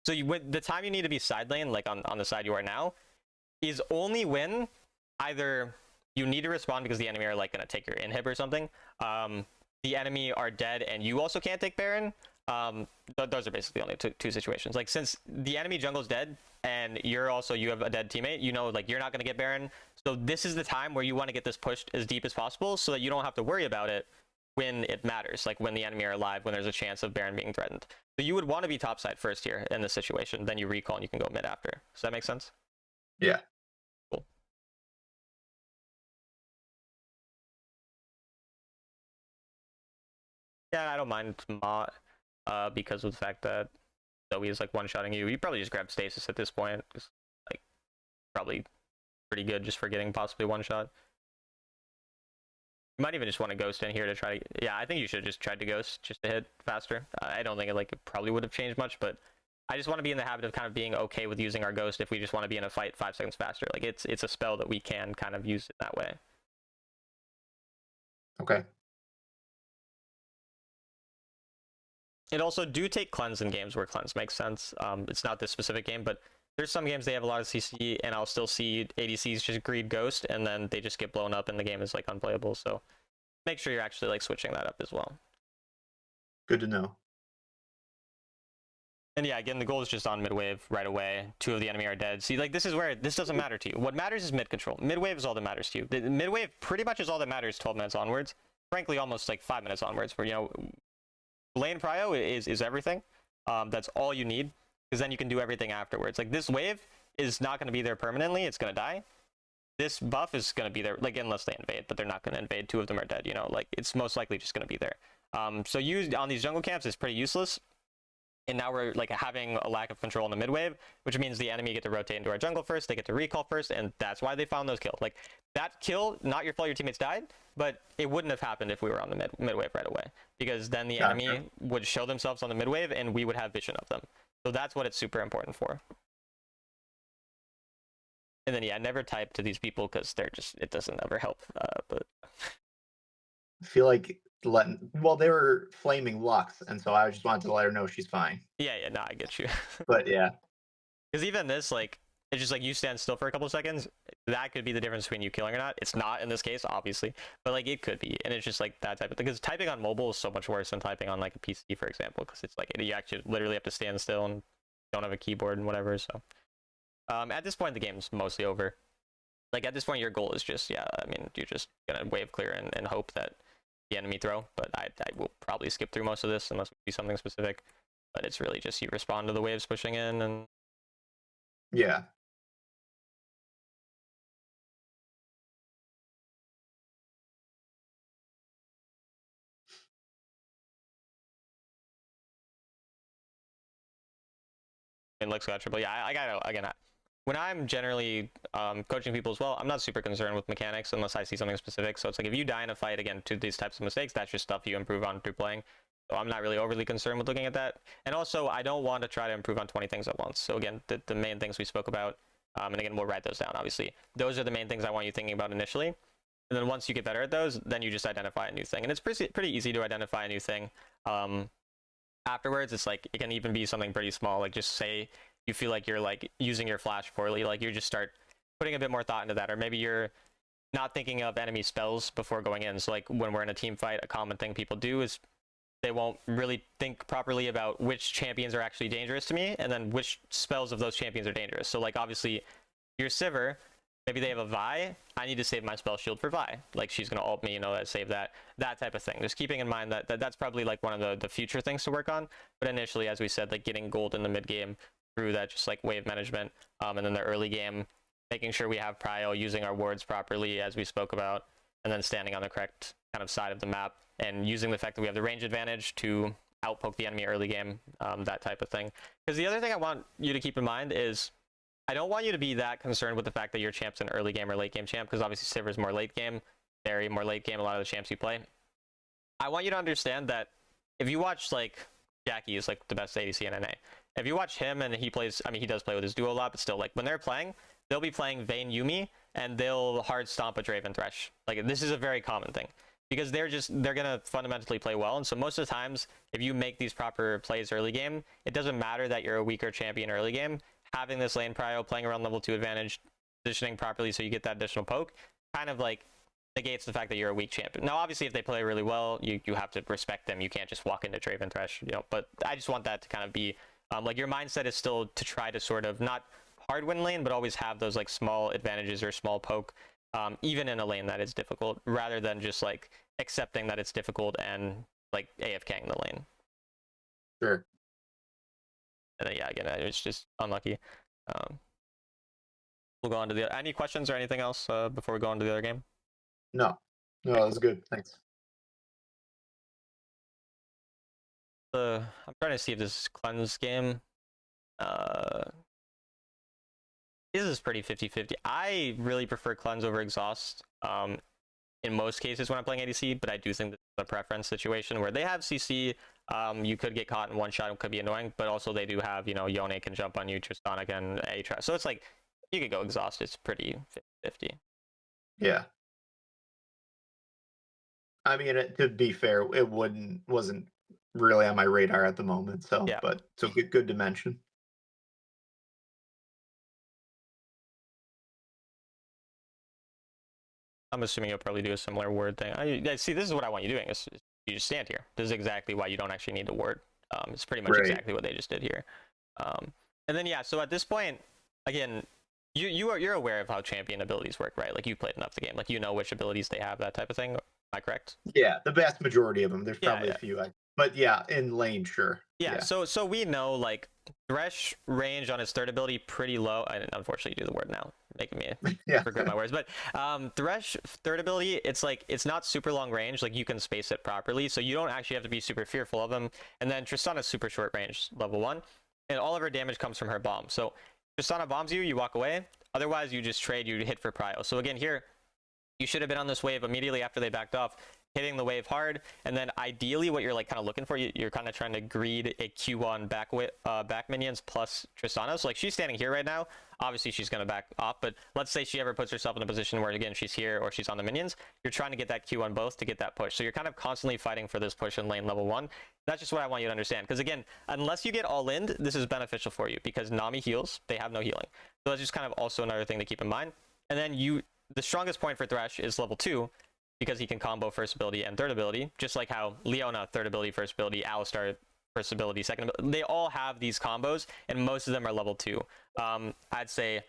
So the time you need to be side lane, like on the side you are now, is only when either you need to respond because the enemy are like going to take your inhib or something, the enemy are dead and you also can't take Baron. Those are basically only two situations. Like since the enemy jungle's dead and you have a dead teammate, you know, like you're not going to get Baron. So this is the time where you want to get this pushed as deep as possible so that you don't have to worry about it when it matters, like when the enemy are alive, when there's a chance of Baron being threatened. So you would want to be topside first here in this situation, then you recall and you can go mid after. Does that make sense? Yeah. Cool. Yeah, I don't mind Ma because of the fact that Zoe is like one-shotting you. You probably just grab Stasis at this point. Just, like, probably pretty good just for getting possibly one shot. You might even just want to ghost in here to try to... Yeah, I think you should have just tried to ghost just to hit faster. I don't think it probably would have changed much, but I just want to be in the habit of kind of being okay with using our ghost if we just want to be in a fight 5 seconds faster. Like it's a spell that we can kind of use it that way. Okay. It also do take cleanse in games where cleanse makes sense. It's not this specific game, but there's some games they have a lot of CC, and I'll still see ADCs just greed ghost, and then they just get blown up, and the game is like unplayable. So make sure you're actually like switching that up as well. Good to know. And yeah, again, the goal is just on mid wave right away. 2 of the enemy are dead. See, like this is where this doesn't matter to you. What matters is mid control. Mid wave is all that matters to you. The mid wave pretty much is all that matters 12 minutes onwards. Frankly, almost like 5 minutes onwards. Where, you know, lane prio is everything. That's all you need, because then you can do everything afterwards. Like this wave is not going to be there permanently. It's going to die. This buff is going to be there, like unless they invade, but they're not going to invade. 2 of them are dead. You know, like it's most likely just going to be there. So used on these jungle camps is pretty useless. And now we're like having a lack of control in the mid wave, which means the enemy get to rotate into our jungle first, they get to recall first, and that's why they found those kills. Like that kill, not your fault your teammates died, but it wouldn't have happened if we were on the mid wave right away, because then the enemy would show themselves on the mid wave and we would have vision of them. So that's what it's super important for. And then yeah, never type to these people because they're just, it doesn't ever help. But I feel like they were flaming Lux, and so I just wanted to let her know she's fine. yeah, no, I get you. But yeah, Because even this, like, it's just like you stand still for a couple of seconds. That could be the difference between you killing or not. It's not in this case, obviously, but like it could be. And it's just like that type of thing. Because typing on mobile is so much worse than typing on like a PC, for example, because it's like you actually literally have to stand still and don't have a keyboard and whatever. So at this point, the game's mostly over. Like at this point, your goal is just, yeah, I mean, you're just gonna wave clear and hope that the enemy throw. But I will probably skip through most of this unless we see something specific. But it's really just you respond to the waves pushing in and. yeah. And looks got triple. Yeah, I gotta again. When I'm generally coaching people as well, I'm not super concerned with mechanics unless I see something specific. So it's like if you die in a fight again to these types of mistakes, that's just stuff you improve on through playing. So I'm not really overly concerned with looking at that. And also, I don't want to try to improve on 20 things at once. So again, the main things we spoke about, and again, we'll write those down. Obviously, those are the main things I want you thinking about initially. And then once you get better at those, then you just identify a new thing. And it's pretty easy to identify a new thing. Afterwards, it's like it can even be something pretty small, like just say you feel like you're like using your flash poorly, like you just start putting a bit more thought into that, or maybe you're not thinking of enemy spells before going in. So like when we're in a team fight, a common thing people do is they won't really think properly about which champions are actually dangerous to me and then which spells of those champions are dangerous. So like obviously your Sivir, maybe they have a Vi, I need to save my spell shield for Vi. Like she's gonna ult me, you know, save that type of thing. Just keeping in mind that that's probably like one of the future things to work on. But initially, as we said, like getting gold in the mid game through that just like wave management, and then the early game, making sure we have prio, using our wards properly as we spoke about, and then standing on the correct kind of side of the map and using the fact that we have the range advantage to outpoke the enemy early game, that type of thing. Because the other thing I want you to keep in mind is I don't want you to be that concerned with the fact that your champ's an early game or late game champ, because obviously Sivir's more late game, Barry more late game, a lot of the champs you play. I want you to understand that if you watch like Jackie is like the best ADC in NA. If you watch him and he plays, I mean he does play with his duo a lot, but still like when they're playing, they'll be playing Vayne Yuumi and they'll hard stomp a Draven Thresh. Like this is a very common thing. Because they're gonna fundamentally play well, and so most of the times, if you make these proper plays early game, it doesn't matter that you're a weaker champion early game. Having this lane prio, playing around level 2 advantage, positioning properly so you get that additional poke, kind of like negates the fact that you're a weak champion. Now, obviously, if they play really well, you have to respect them. You can't just walk into Draven Thresh, you know. But I just want that to kind of be like your mindset is still to try to sort of not hard win lane, but always have those like small advantages or small poke. Even in a lane that is difficult, rather than just like accepting that it's difficult and like AFKing the lane. Sure. And then, yeah, again, it's just unlucky. We'll go on to the. Any questions or anything else before we go on to the other game? No, that was good. Thanks. I'm trying to see if this cleanse game. This is pretty 50-50. I really prefer cleanse over exhaust. In most cases when I'm playing ADC, but I do think this is a preference situation where they have CC. You could get caught in one shot, it could be annoying, but also they do have, you know, Yone can jump on you, Tristana can A-Trap. So it's like, you could go exhaust, it's pretty 50-50. Yeah. I mean, to be fair, it wasn't really on my radar at the moment, so Yeah. but so good to mention. I'm assuming you'll probably do a similar word thing. I see, this is what I want you doing, is you just stand here. This is exactly why you don't actually need to ward. It's pretty much exactly what they just did here. And then, yeah, so at this point, again, you're aware of how champion abilities work, right? Like, you've played enough the game. Like, you know which abilities they have, that type of thing. Am I correct? Yeah, the vast majority of them. There's probably a few. But yeah, in lane, sure. Yeah, so we know, like, Thresh range on his third ability pretty low. I unfortunately do the word now, making me regret my words. But Thresh third ability, it's like it's not super long range. Like you can space it properly, so you don't actually have to be super fearful of him. And then Tristana's super short range, level 1, and all of her damage comes from her bomb. So Tristana bombs you, you walk away. Otherwise, you just trade, you hit for prio. So again, here you should have been on this wave immediately after they backed off. hitting the wave hard, and then ideally what you're like kind of looking for, you're kind of trying to greed a Q1 back minions plus Tristana. So like she's standing here right now. Obviously she's going to back off, but let's say she ever puts herself in a position where again she's here or she's on the minions. You're trying to get that Q1 both to get that push. So you're kind of constantly fighting for this push in lane level 1. That's just what I want you to understand. Because again, unless you get all in, this is beneficial for you because Nami heals. They have no healing. So that's just kind of also another thing to keep in mind. And then the strongest point for Thresh is level 2 because he can combo first ability and third ability, just like how Leona third ability, first ability, Alistar first ability, second ability. They all have these combos, and most of them are level 2. I'd say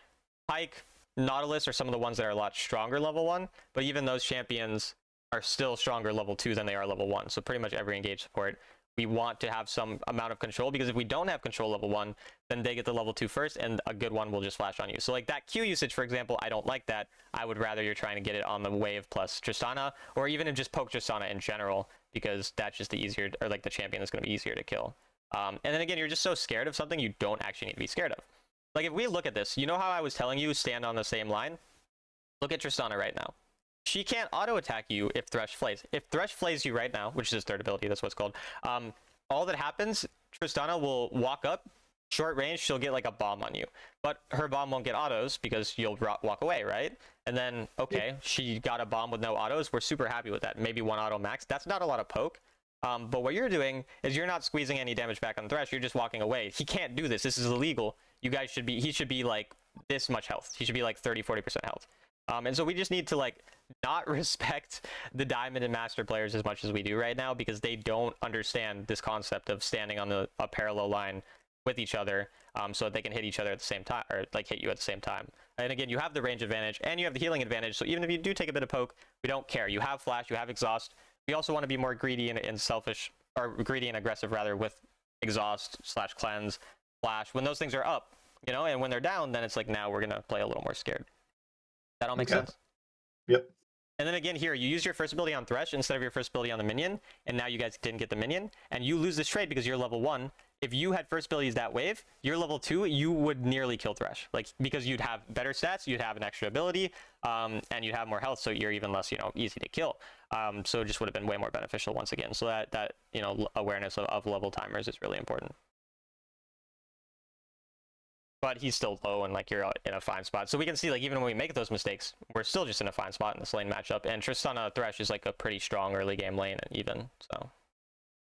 Pyke, Nautilus are some of the ones that are a lot stronger level 1, but even those champions are still stronger level 2 than they are level 1. So pretty much every engaged support, we want to have some amount of control, because if we don't have control level 1, then they get the level 2 first, and a good one will just flash on you. So like that Q usage, for example, I don't like that. I would rather you're trying to get it on the wave plus Tristana, or even if just poke Tristana in general, because that's just the easier, or like the champion that's going to be easier to kill. And then again, you're just so scared of something you don't actually need to be scared of. Like if we look at this, you know how I was telling you stand on the same line? Look at Tristana right now. She can't auto attack you if Thresh flays. If Thresh flays you right now, which is his third ability, that's what it's called. All that happens, Tristana will walk up, short range, she'll get like a bomb on you. But her bomb won't get autos because you'll walk away, right? And then, okay, she got a bomb with no autos. We're super happy with that. Maybe one auto max. That's not a lot of poke. But what you're doing is you're not squeezing any damage back on Thresh. You're just walking away. He can't do this. This is illegal. You guys should be, he should be like this much health. He should be like 30-40% health. And so we just need to like not respect the Diamond and Master players as much as we do right now, because they don't understand this concept of standing on a parallel line with each other, so that they can hit each other at the same time, or like hit you at the same time. And again, you have the range advantage and you have the healing advantage. So even if you do take a bit of poke, we don't care. You have flash, you have exhaust. We also want to be more greedy and selfish, or greedy and aggressive rather, with exhaust / cleanse, flash. When those things are up, you know, and when they're down, then it's like now we're gonna play a little more scared. That all makes sense? Yep. And then again here, you use your first ability on Thresh instead of your first ability on the minion, and now you guys didn't get the minion, and you lose this trade because you're level 1. If you had first abilities that wave, you're level 2, you would nearly kill Thresh. Like, because you'd have better stats, you'd have an extra ability, and you'd have more health, so you're even less, you know, easy to kill. So it just would have been way more beneficial once again. So that you know, awareness of level timers is really important. But he's still low, and like you're in a fine spot. So we can see, like, even when we make those mistakes, we're still just in a fine spot in this lane matchup. And Tristana Thresh is like a pretty strong early game lane, and even so.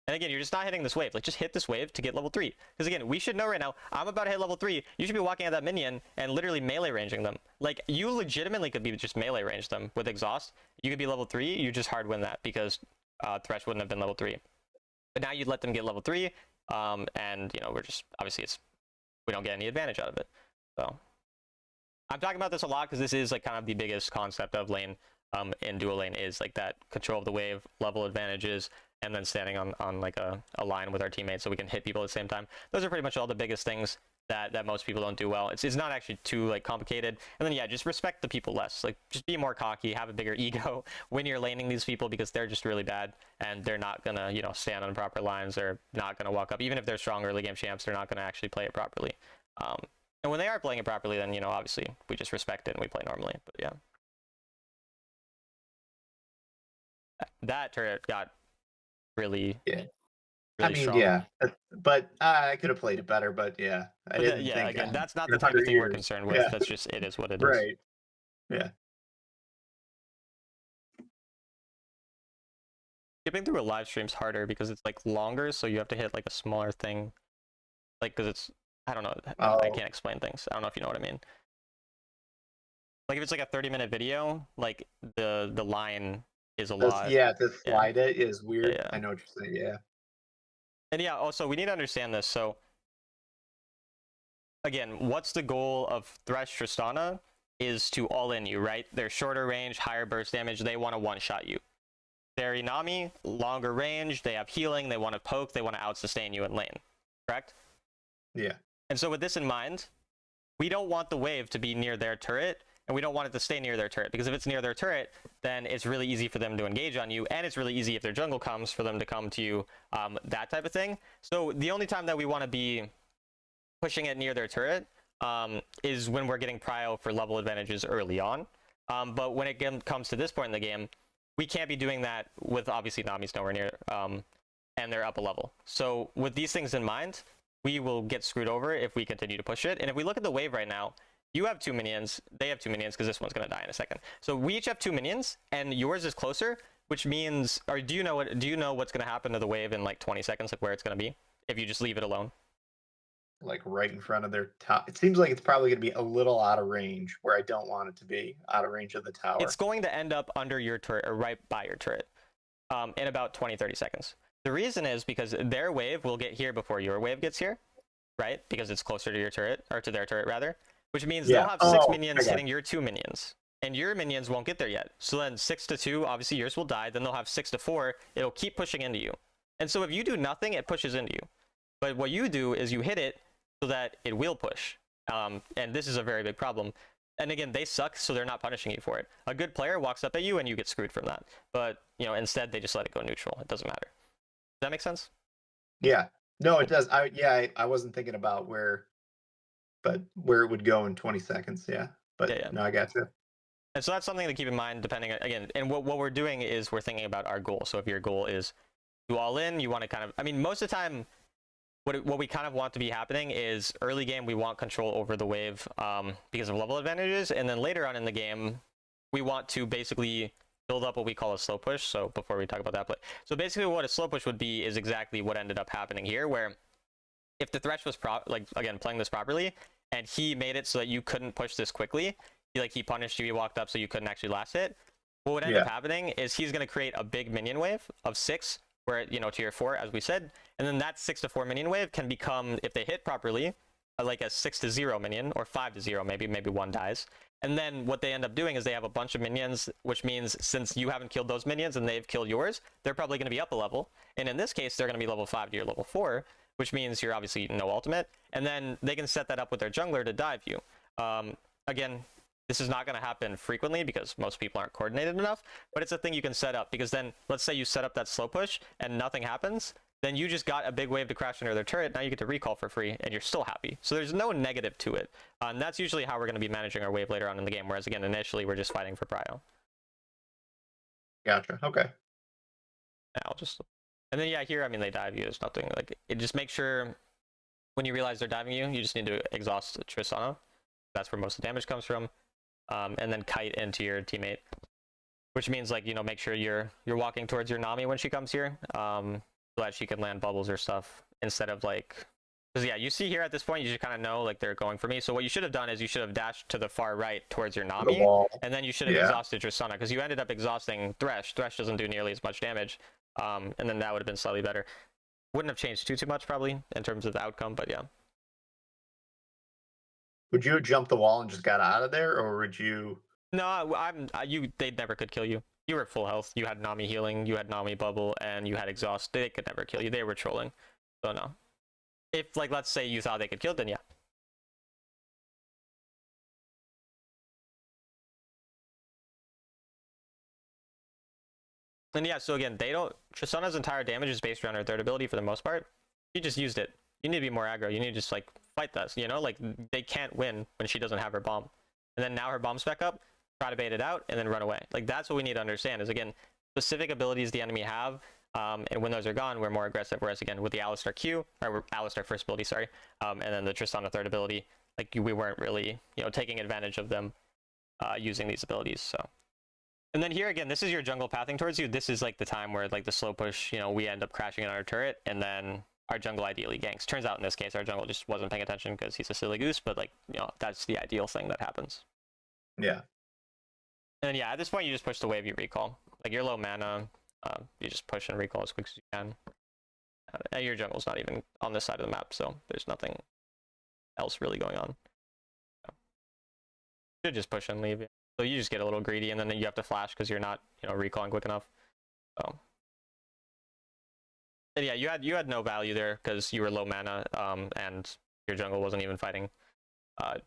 And again, you're just not hitting this wave. Like, just hit this wave to get level 3. Because again, we should know right now, I'm about to hit level 3. You should be walking at that minion and literally melee ranging them. Like, you legitimately could be just melee range them with exhaust. You could be level 3. You just hard win that because Thresh wouldn't have been level 3. But now you'd let them get level 3. And you know, we're just obviously we don't get any advantage out of it. So I'm talking about this a lot because this is like kind of the biggest concept of lane in dual lane, is like that control of the wave, level advantages, and then standing on like a line with our teammates so we can hit people at the same time. Those are pretty much all the biggest things that most people don't do well. It's not actually too like complicated. And then yeah, just respect the people less. Like, just be more cocky, have a bigger ego when you're laning these people, because they're just really bad and they're not gonna, you know, stand on proper lines. They're not gonna walk up. Even if they're strong early game champs, they're not gonna actually play it properly. And when they are playing it properly, then, you know, obviously we just respect it and we play normally. But yeah, that turret got really I mean, strong. yeah, but I could have played it better. But yeah, I didn't yeah, think. again, that's not in the type of 100 thing we're years. concerned with. Yeah. That's just, it is what it is. Right. Yeah. Skipping through a live stream's harder because it's like longer, so you have to hit like a smaller thing. Like, because it's, I don't know, I can't explain things. I don't know if you know what I mean. Like, if it's like a 30-minute video, like the line is a lot. Yeah, to slide it is weird. Yeah. I know what you're saying. Yeah. And yeah, also we need to understand this. So again, what's the goal of Thresh Tristana is to all in you, right? They're shorter range, higher burst damage. They want to one-shot you. They're Inami, longer range. They have healing. They want to poke. They want to out-sustain you in lane. Correct? Yeah. And so with this in mind, we don't want the wave to be near their turret, and we don't want it to stay near their turret, because if it's near their turret, then it's really easy for them to engage on you, and it's really easy if their jungle comes for them to come to you, that type of thing. So the only time that we want to be pushing it near their turret is when we're getting prio for level advantages early on. But when it comes to this point in the game, we can't be doing that with obviously Nami's nowhere near, and they're up a level. So with these things in mind, we will get screwed over if we continue to push it. And if we look at the wave right now, you have 2 minions, they have 2 minions, because this one's going to die in a second. So we each have 2 minions, and yours is closer, which means, or do you know what's going to happen to the wave in like 20 seconds, like where it's going to be, if you just leave it alone? Like right in front of their top. It seems like it's probably going to be a little out of range where I don't want it to be, out of range of the tower. It's going to end up under your turret, or right by your turret, in about 20-30 seconds. The reason is because their wave will get here before your wave gets here, right? Because it's closer to your turret, or to their turret rather, which means they'll have 6 minions hitting your 2 minions, and your minions won't get there yet. So then 6 to 2, obviously yours will die. Then they'll have 6 to 4. It'll keep pushing into you. And so if you do nothing, it pushes into you. But what you do is you hit it so that it will push. And this is a very big problem. And again, they suck, so they're not punishing you for it. A good player walks up at you and you get screwed from that. But, you know, instead they just let it go neutral. It doesn't matter. Does that make sense? Yeah. No, it does. I wasn't thinking about where it would go in 20 seconds. Yeah. But Yeah. no, I got you. And so that's something to keep in mind, depending on, again, and what we're doing is we're thinking about our goal. So if your goal is to all in, you want to kind of, I mean, most of the time, what we kind of want to be happening is early game, we want control over the wave because of level advantages. And then later on in the game, we want to basically build up what we call a slow push. So before we talk about that, so basically what a slow push would be is exactly what ended up happening here, where if the Thresh was again, playing this properly, and he made it so that you couldn't push this quickly, he punished you, he walked up so you couldn't actually last hit. What would end up happening is he's going to create a big minion wave of 6, where, you know, tier 4, as we said, and then that 6 to 4 minion wave can become, if they hit properly, like a 6 to 0 minion, or 5 to 0, maybe one dies. And then what they end up doing is they have a bunch of minions, which means since you haven't killed those minions and they've killed yours, they're probably going to be up a level. And in this case, they're going to be level 5 to your level 4, which means you're obviously no ultimate. And then they can set that up with their jungler to dive you. Again, this is not going to happen frequently because most people aren't coordinated enough, but it's a thing you can set up, because then let's say you set up that slow push and nothing happens, then you just got a big wave to crash into their turret. Now you get to recall for free and you're still happy. So there's no negative to it. And that's usually how we're going to be managing our wave later on in the game. Whereas again, initially we're just fighting for prio. Gotcha. Okay. And then yeah, here, I mean, they dive you. There's nothing like it. Just make sure when you realize they're diving you, you just need to exhaust Tristana. That's where most of the damage comes from. And then kite into your teammate, which means, like, you know, make sure you're walking towards your Nami when she comes here, so that she can land bubbles or stuff instead of like, because yeah, you see here at this point, you should kind of know like they're going for me. So what you should have done is you should have dashed to the far right towards your Nami, and then you should have exhausted Tristana, because you ended up exhausting Thresh. Thresh doesn't do nearly as much damage, and then that would have been slightly better. Wouldn't have changed too much probably in terms of the outcome, but yeah. Would you have jumped the wall and just got out of there, or would you? No, they never could kill you. You were at full health. You had Nami healing, you had Nami bubble, and you had exhaust. They could never kill you. They were trolling. So no. If, like, let's say you thought they could kill, then yeah. And yeah, so again, Tristana's entire damage is based around her third ability for the most part. You just used it. You need to be more aggro. You need to just, like, fight this, you know? Like, they can't win when she doesn't have her bomb. And then now her bomb's back up, try to bait it out, and then run away. Like, that's what we need to understand is, again, specific abilities the enemy have, and when those are gone, we're more aggressive. Whereas, again, with the Alistar Q, or Alistar first ability, sorry, and then the Tristana third ability, like, we weren't really, you know, taking advantage of them using these abilities, so. And then here, again, this is your jungle pathing towards you. This is, like, the time where, like, the slow push, you know, we end up crashing in our turret, and then our jungle ideally ganks. Turns out in this case, our jungle just wasn't paying attention because he's a silly goose, but, like, you know, that's the ideal thing that happens. Yeah. And then, yeah, at this point, you just push the wave, you recall. Like, you're low mana, you just push and recall as quick as you can. And your jungle's not even on this side of the map, so there's nothing else really going on. So, you should just push and leave. So you just get a little greedy, and then you have to flash because you're not, you know, recalling quick enough. So. And yeah, you had no value there because you were low mana, and your jungle wasn't even fighting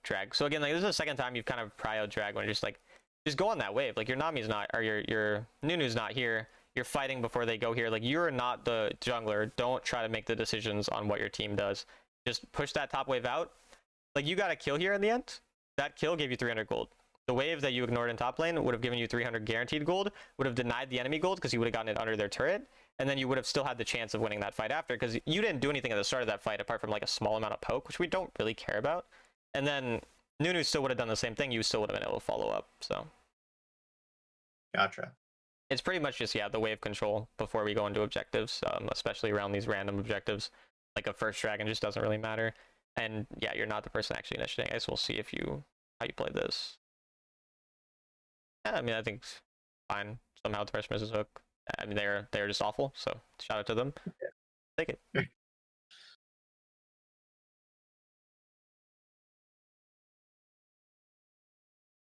drag. So again, like, this is the second time you've kind of prio drag when you're just like, just go on that wave. Like, your Nami's not, or your Nunu's not here. You're fighting before they go here. Like, you're not the jungler. Don't try to make the decisions on what your team does. Just push that top wave out. Like, you got a kill here in the end. That kill gave you 300 gold. the wave that you ignored in top lane would have given you 300 guaranteed gold, would have denied the enemy gold because you would have gotten it under their turret, and then you would have still had the chance of winning that fight after, because you didn't do anything at the start of that fight apart from like a small amount of poke, which we don't really care about. And then Nunu still would have done the same thing. You still would have been able to follow up. So Gotcha. it's pretty much just, yeah, the wave control before we go into objectives, especially around these random objectives. Like a first dragon just doesn't really matter. And yeah, you're not the person actually initiating. I guess we'll see if how you play this. Yeah, I mean, I think it's fine. Somehow the first misses hook. I mean, they're just awful. So shout out to them. Yeah. Take it.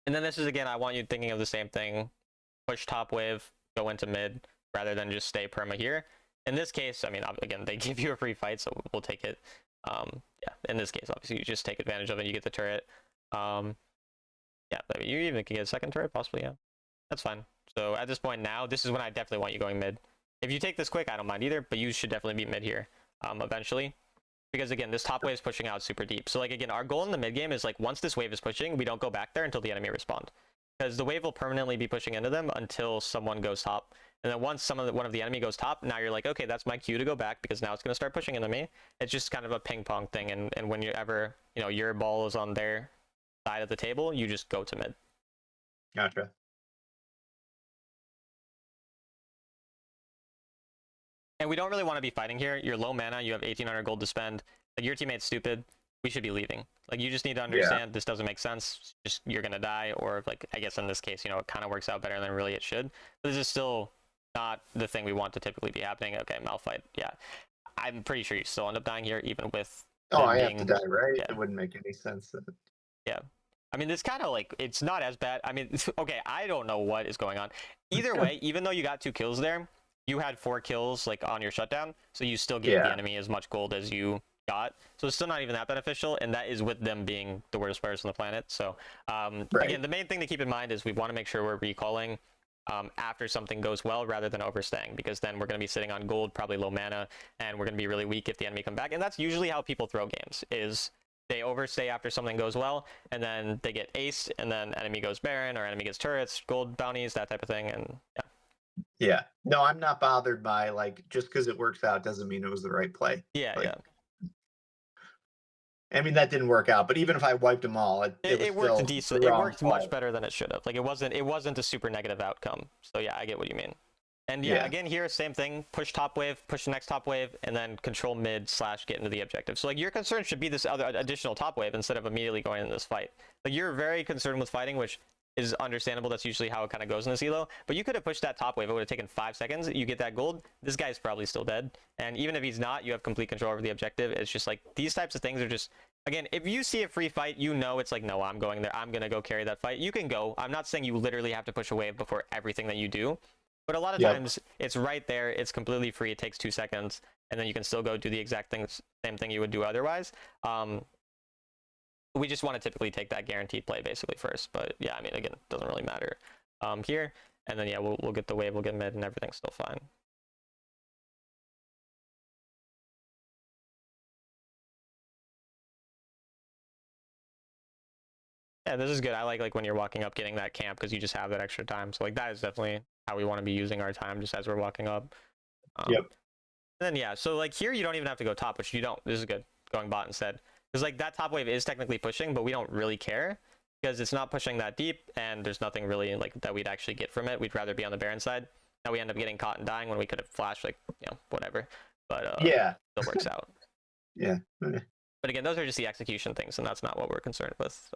And then this is, again, I want you thinking of the same thing. Push top wave, go into mid, rather than just stay perma here. In this case, I mean, again, they give you a free fight, so we'll take it. Yeah, in this case, obviously, you just take advantage of it. You get the turret. Yeah, I mean, you even can get a second turret, possibly, yeah. That's fine. So at this point now, this is when I definitely want you going mid. If you take this quick, I don't mind either, but you should definitely be mid here eventually. Because again, this top wave is pushing out super deep. So like, again, our goal in the mid game is like, once this wave is pushing, we don't go back there until the enemy respond. Because the wave will permanently be pushing into them until someone goes top. And then once one of the enemy goes top, now you're like, okay, that's my cue to go back, because now it's going to start pushing into me. It's just kind of a ping pong thing. And when you ever, your ball is on their side of the table, you just go to mid. Gotcha. And we don't really want to be fighting here. You're low mana. You have 1,800 gold to spend. Like, your teammate's stupid. We should be leaving. Like, you just need to understand this doesn't make sense. Just, you're going to die. Or, like, I guess in this case, it kind of works out better than really it should. But this is still not the thing we want to typically be happening. Okay, Malphite. Yeah. I'm pretty sure you still end up dying here, even with... Oh, I have to die, right? Yeah. It wouldn't make any sense. Yeah. I mean, this kind of like, it's not as bad. I mean, okay, I don't know what is going on. Either way, even though you got 2 kills there, you had 4 kills like on your shutdown, so you still gave the enemy as much gold as you got. So it's still not even that beneficial, and that is with them being the worst players on the planet. So again, the main thing to keep in mind is we want to make sure we're recalling after something goes well rather than overstaying, because then we're going to be sitting on gold, probably low mana, and we're going to be really weak if the enemy come back. And that's usually how people throw games, is they overstay after something goes well, and then they get aced, and then enemy goes Baron, or enemy gets turrets, gold bounties, that type of thing, and yeah. Yeah. No, I'm not bothered by, like, just because it works out doesn't mean it was the right play. Yeah, like, yeah. I mean, that didn't work out, but even if I wiped them all, it worked decent. It worked much better than it should have. Like, it wasn't a super negative outcome. So yeah, I get what you mean. And yeah, again, here, same thing. Push top wave, push the next top wave, and then control mid / get into the objective. So like, your concern should be this other additional top wave instead of immediately going into this fight. Like, you're very concerned with fighting, which is understandable. That's usually how it kind of goes in this elo. But you could have pushed that top wave. It would have taken 5 seconds. You get that gold. This guy's probably still dead. And even if he's not, you have complete control over the objective. It's just like, these types of things are just, again, if you see a free fight, it's like, no, I'm going there. I'm going to go carry that fight. You can go. I'm not saying you literally have to push a wave before everything that you do. But a lot of times, it's right there. It's completely free. It takes 2 seconds. And then you can still go do the exact same thing you would do otherwise. We just want to typically take that guaranteed play basically first. But yeah, I mean, again, it doesn't really matter here. And then, yeah, we'll get the wave. We'll get mid, and everything's still fine. Yeah, this is good. I like when you're walking up, getting that camp, because you just have that extra time. So like, that is definitely how we want to be using our time, just as we're walking up. And then yeah, so like here you don't even have to go top, which you don't. This is good, going bot instead, because like that top wave is technically pushing, but we don't really care because it's not pushing that deep, and there's nothing really like that we'd actually get from it. We'd rather be on the Baron side. Now we end up getting caught and dying when we could have flashed, like, whatever. But it still works out. But again, those are just the execution things, and that's not what we're concerned with.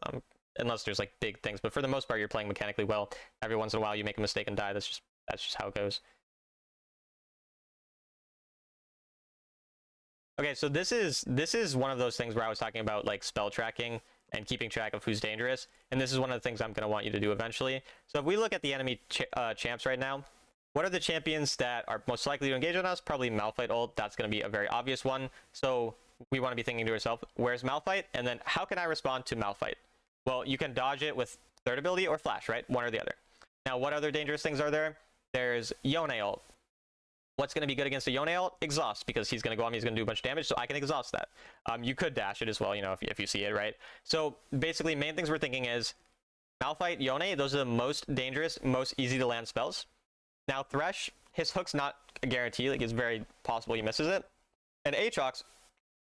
Unless there's like big things, but for the most part, you're playing mechanically well. Every once in a while, you make a mistake and die. That's just how it goes. Okay, so this is one of those things where I was talking about like spell tracking and keeping track of who's dangerous, and this is one of the things I'm going to want you to do eventually. So if we look at the enemy champs right now, what are the champions that are most likely to engage on us? Probably Malphite ult. That's going to be a very obvious one. So we want to be thinking to ourselves, where's Malphite? And then how can I respond to Malphite? Well, you can dodge it with third ability or flash, right? One or the other. Now, what other dangerous things are there? There's Yone ult. What's going to be good against a Yone ult? Exhaust, because he's going to go on me, he's going to do a bunch of damage, so I can exhaust that. You could dash it as well, if you see it, right? So basically, main things we're thinking is Malphite, Yone, those are the most dangerous, most easy to land spells. Now Thresh, his hook's not a guarantee, like it's very possible he misses it. And Aatrox,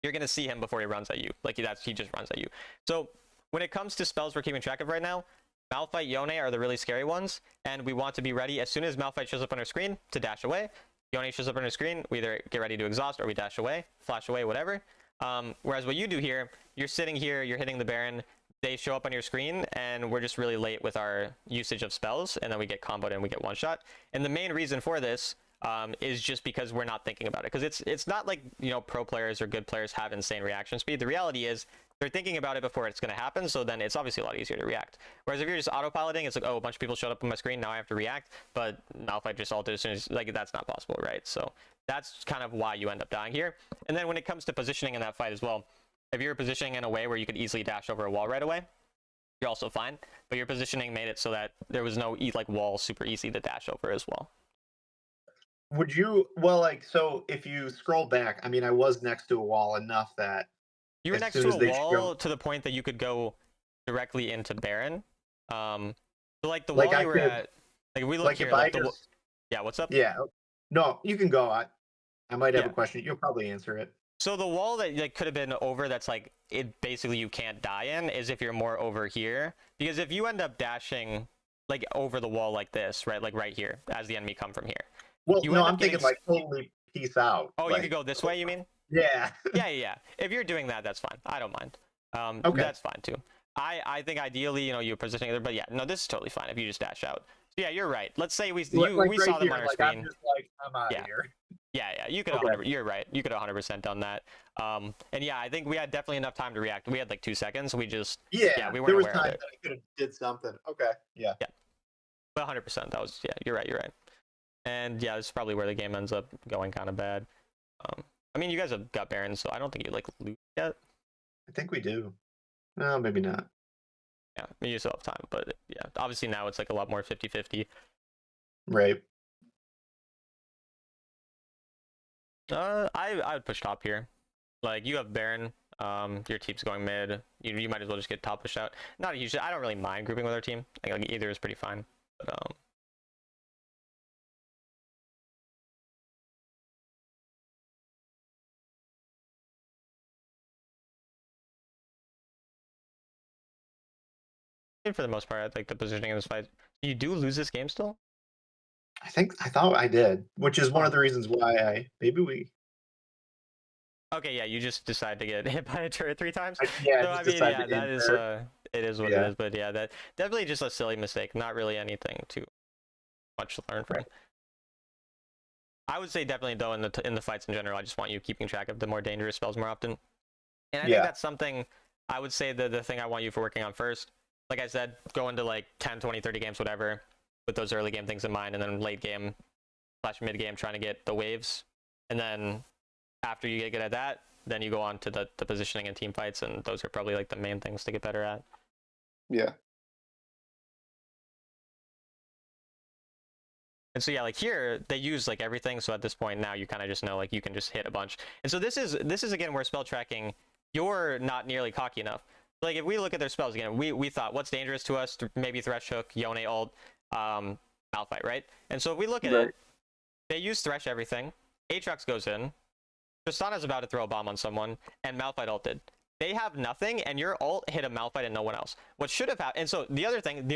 you're gonna see him before he runs at you. Like he just runs at you. So when it comes to spells we're keeping track of right now, Malphite, Yone are the really scary ones, and we want to be ready as soon as Malphite shows up on our screen to dash away. Yone shows up on our screen, we either get ready to exhaust or we dash away, flash away, whatever. Whereas what you do here, you're sitting here, you're hitting the Baron, they show up on your screen, and we're just really late with our usage of spells, and then we get comboed and we get one shot. And the main reason for this is just because we're not thinking about it. Because it's not like, you know, pro players or good players have insane reaction speed. The reality is they're thinking about it before it's going to happen, so then it's obviously a lot easier to react. Whereas if you're just autopiloting, it's like, oh, a bunch of people showed up on my screen, now I have to react, but Malphite just ulted as soon as, like, that's not possible, right? So that's kind of why you end up dying here. And then when it comes to positioning in that fight as well, if you're positioning in a way where you could easily dash over a wall right away, you're also fine, but your positioning made it so that there was no like wall super easy to dash over as well. Would you, well, like, so if you scroll back, I mean, I was next to a wall enough that you were as next soon to as a they wall show- to the point that you could go directly into Baron. So like the Like, wall I you were could- at, like if we look like here, if I like just, yeah, what's up? yeah, no, you can go. I might have Yeah. a question. You'll probably answer it. So the wall that like could have been over, that's like it basically you can't die in, is if you're more over here, because if you end up dashing like over the wall like this, right, like right here, as the enemy come from here. Well, You no, end up I'm thinking getting like totally peace out. Oh, like, you could go this way, you mean? Yeah. Yeah. If you're doing that, that's fine. I don't mind. Okay. That's fine too. I think ideally, you know, you're positioning it, but yeah, no, this is totally fine if you just dash out. So yeah, you're right. Let's say we Like we right saw them here, on our like, screen. I'm just like, I'm out Yeah. of here. Yeah, you could. Okay. 100, you're right. You could 100% done that. And yeah, I think we had definitely enough time to react. We had like 2 seconds. We just Yeah, we weren't there was aware time of that it. I could have did something. Okay. Yeah. But 100%. That was You're right. You're right. And yeah, this is probably where the game ends up going kind of bad. I mean, you guys have got Baron, so I don't think you like lose yet. I think we do. No, maybe not. Yeah, I mean, you still have time, but yeah, obviously now it's like a lot more 50-50. Right. I would push top here. Like you have Baron, your team's going mid. You might as well just get top pushed out. Not a huge. I don't really mind grouping with our team. I think like either is pretty fine. But for the most part, I think the positioning in this fight. You do lose this game still. I thought I did, which is one of the reasons why maybe we. Okay, yeah, you just decide to get hit by a turret 3 times. Yeah, So just I mean, decided yeah, to that is insert. it is what Yeah. it is. But yeah, that definitely just a silly mistake. Not really anything too much to learn from. Right. I would say definitely though in the fights in general, I just want you keeping track of the more dangerous spells more often. And I Yeah. think that's something I would say the thing I want you for working on first. Like I said, go into like 10, 20, 30 games, whatever, with those early game things in mind, and then late game / mid game trying to get the waves. And then after you get good at that, then you go on to the positioning and team fights, and those are probably like the main things to get better at. Yeah. And so yeah, like here they use like everything. So at this point now you kind of just know like you can just hit a bunch. And so this is again where spell tracking, you're not nearly cocky enough. Like if we look at their spells again, we thought what's dangerous to us, maybe Thresh Hook, Yone ult, Malphite, right? And so if we look at Right. it, they use Thresh everything. Aatrox goes in, Tristana's about to throw a bomb on someone, and Malphite ulted. They have nothing, and your ult hit a Malphite and no one else. What should have happened, and so the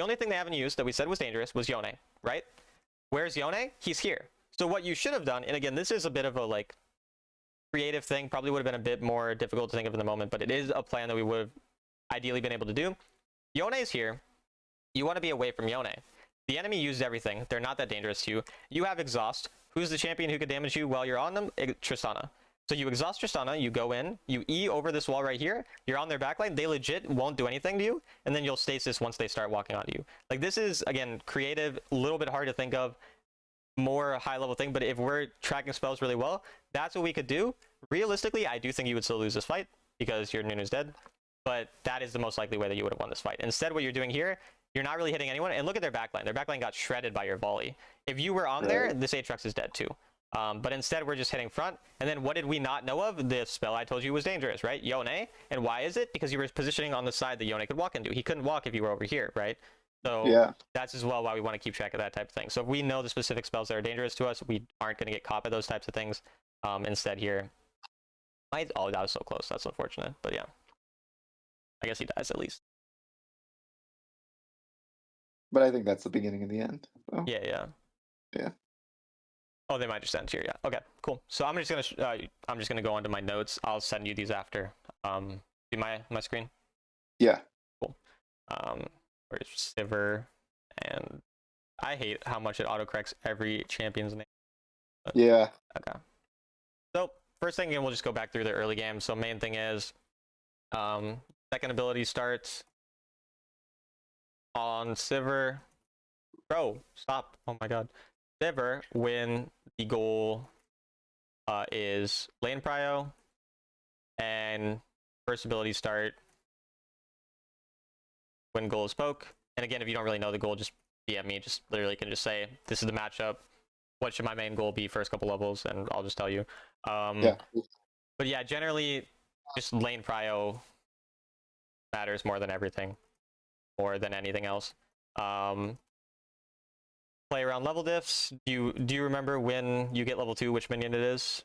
only thing they haven't used that we said was dangerous was Yone, right? Where's Yone? He's here. So what you should have done, and again, this is a bit of a like creative thing, probably would have been a bit more difficult to think of in the moment, but it is a plan that we would have ideally been able to do. Yone is here. You want to be away from Yone. The enemy used everything. They're not that dangerous to you. You have exhaust. Who's the champion who could damage you while you're on them? Tristana. So you exhaust Tristana, you go in, you E over this wall right here, you're on their backline, they legit won't do anything to you, and then you'll stasis once they start walking onto you. Like this is, again, creative, a little bit hard to think of, more high level thing, but if we're tracking spells really well, that's what we could do. Realistically, I do think you would still lose this fight because your Nunu's dead, but that is the most likely way that you would have won this fight. Instead, what you're doing here, you're not really hitting anyone, and look at their backline. Their backline got shredded by your volley. If you were on there, this Aatrox is dead too. But instead, we're just hitting front. And then what did we not know of? The spell I told you was dangerous, right? Yone. And why is it? Because you were positioning on the side that Yone could walk into. He couldn't walk if you were over here, right? So Yeah. that's as well why we want to keep track of that type of thing. So if we know the specific spells that are dangerous to us, we aren't going to get caught by those types of things. Instead here, oh, that was so close. That's unfortunate. But yeah, I guess he dies at least. But I think that's the beginning of the end. So. Yeah. Yeah. Oh, they might just end here. Yeah. Okay. Cool. So I'm just gonna go onto my notes. I'll send you these after. See my screen. Yeah. Cool. Where's Sivir? And I hate how much it autocorrects every champion's name. But, Yeah. okay. So first thing, we'll just go back through the early game. So main thing is, second ability starts on Sivir. Bro, stop! Oh my god. Sivir, when the goal is lane prio, and first ability start when goal is poke. And again, if you don't really know the goal, just DM me. Just literally can just say, this is the matchup. What should my main goal be first couple levels? And I'll just tell you. Yeah. But yeah, generally, just lane prio matters more than everything, more than anything else. Play around level diffs. Do you remember when you get level 2, which minion it is?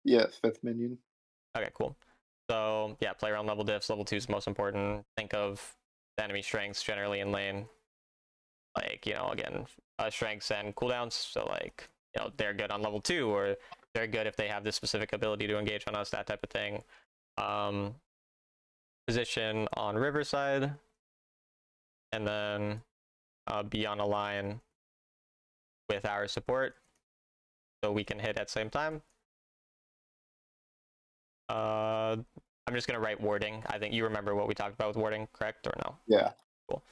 Yeah, 5th minion. Okay, cool. So yeah, play around level diffs. Level 2 is most important. Think of the enemy strengths generally in lane. Like, you know, again, strengths and cooldowns. So like, you know, they're good on level 2, or they're good if they have this specific ability to engage on us, that type of thing. Position on Riverside, and then be on a line with our support, so we can hit at the same time. I'm just gonna write warding. I think you remember what we talked about with warding, correct or no? Yeah. Cool.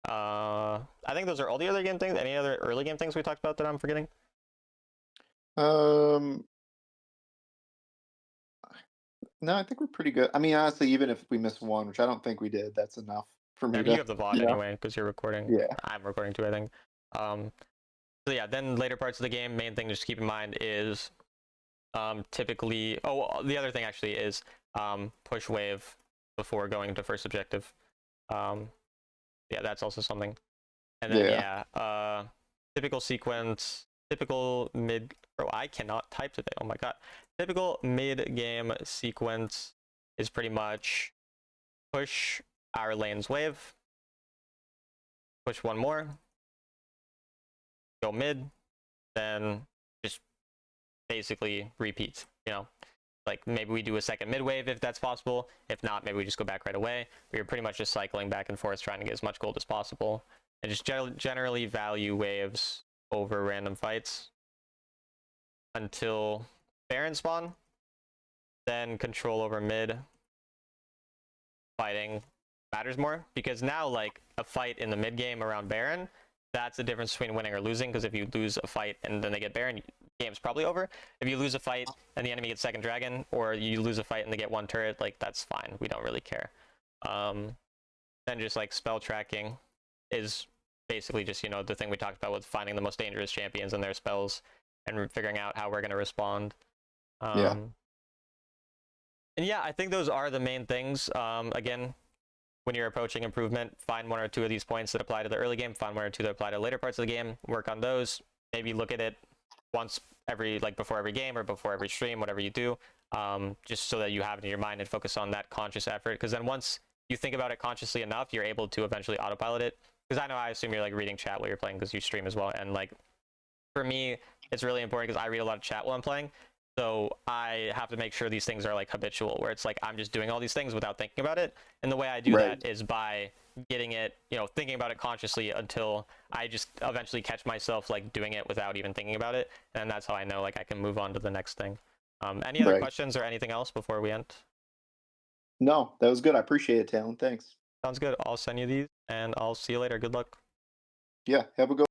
I think those are all the other game things. Any other early game things we talked about that I'm forgetting? No, I think we're pretty good. I mean, honestly, even if we miss one, which I don't think we did, that's enough for me Yeah, to. you have the VOD anyway because you're recording. Yeah. I'm recording too, I think. So yeah, then later parts of the game, main thing to just keep in mind is typically. Oh, the other thing actually is push wave before going into first objective. Yeah, that's also something. And then typical sequence, typical mid. Bro, I cannot type today. Oh my god. Typical mid game sequence is pretty much push our lane's wave, push one more, go mid, then just basically repeat. You know, like maybe we do a second mid wave if that's possible. If not, maybe we just go back right away. We're pretty much just cycling back and forth, trying to get as much gold as possible, and just generally value waves over random fights until Baron spawn. Then control over mid fighting matters more, because now like a fight in the mid game around Baron, that's the difference between winning or losing. Because if you lose a fight and then they get Baron, game's probably over. If you lose a fight and the enemy gets second dragon, or you lose a fight and they get one turret, like that's fine, we don't really care. Then just like spell tracking is basically just, you know, the thing we talked about with finding the most dangerous champions and their spells and figuring out how we're going to respond. And yeah, I think those are the main things. Again, when you're approaching improvement, find one or two of these points that apply to the early game, find one or two that apply to later parts of the game, work on those, maybe look at it once every, like before every game or before every stream, whatever you do, just so that you have it in your mind and focus on that conscious effort. Because then once you think about it consciously enough, you're able to eventually autopilot it. Because I assume you're like reading chat while you're playing because you stream as well. And like, for me, it's really important because I read a lot of chat while I'm playing. So I have to make sure these things are like habitual, where it's like I'm just doing all these things without thinking about it. And the way I do that is by getting it, you know, thinking about it consciously until I just eventually catch myself like doing it without even thinking about it. And that's how I know like I can move on to the next thing. Any other questions or anything else before we end? No, that was good. I appreciate it, Talon. Thanks. Sounds good. I'll send you these and I'll see you later. Good luck. Yeah, have a good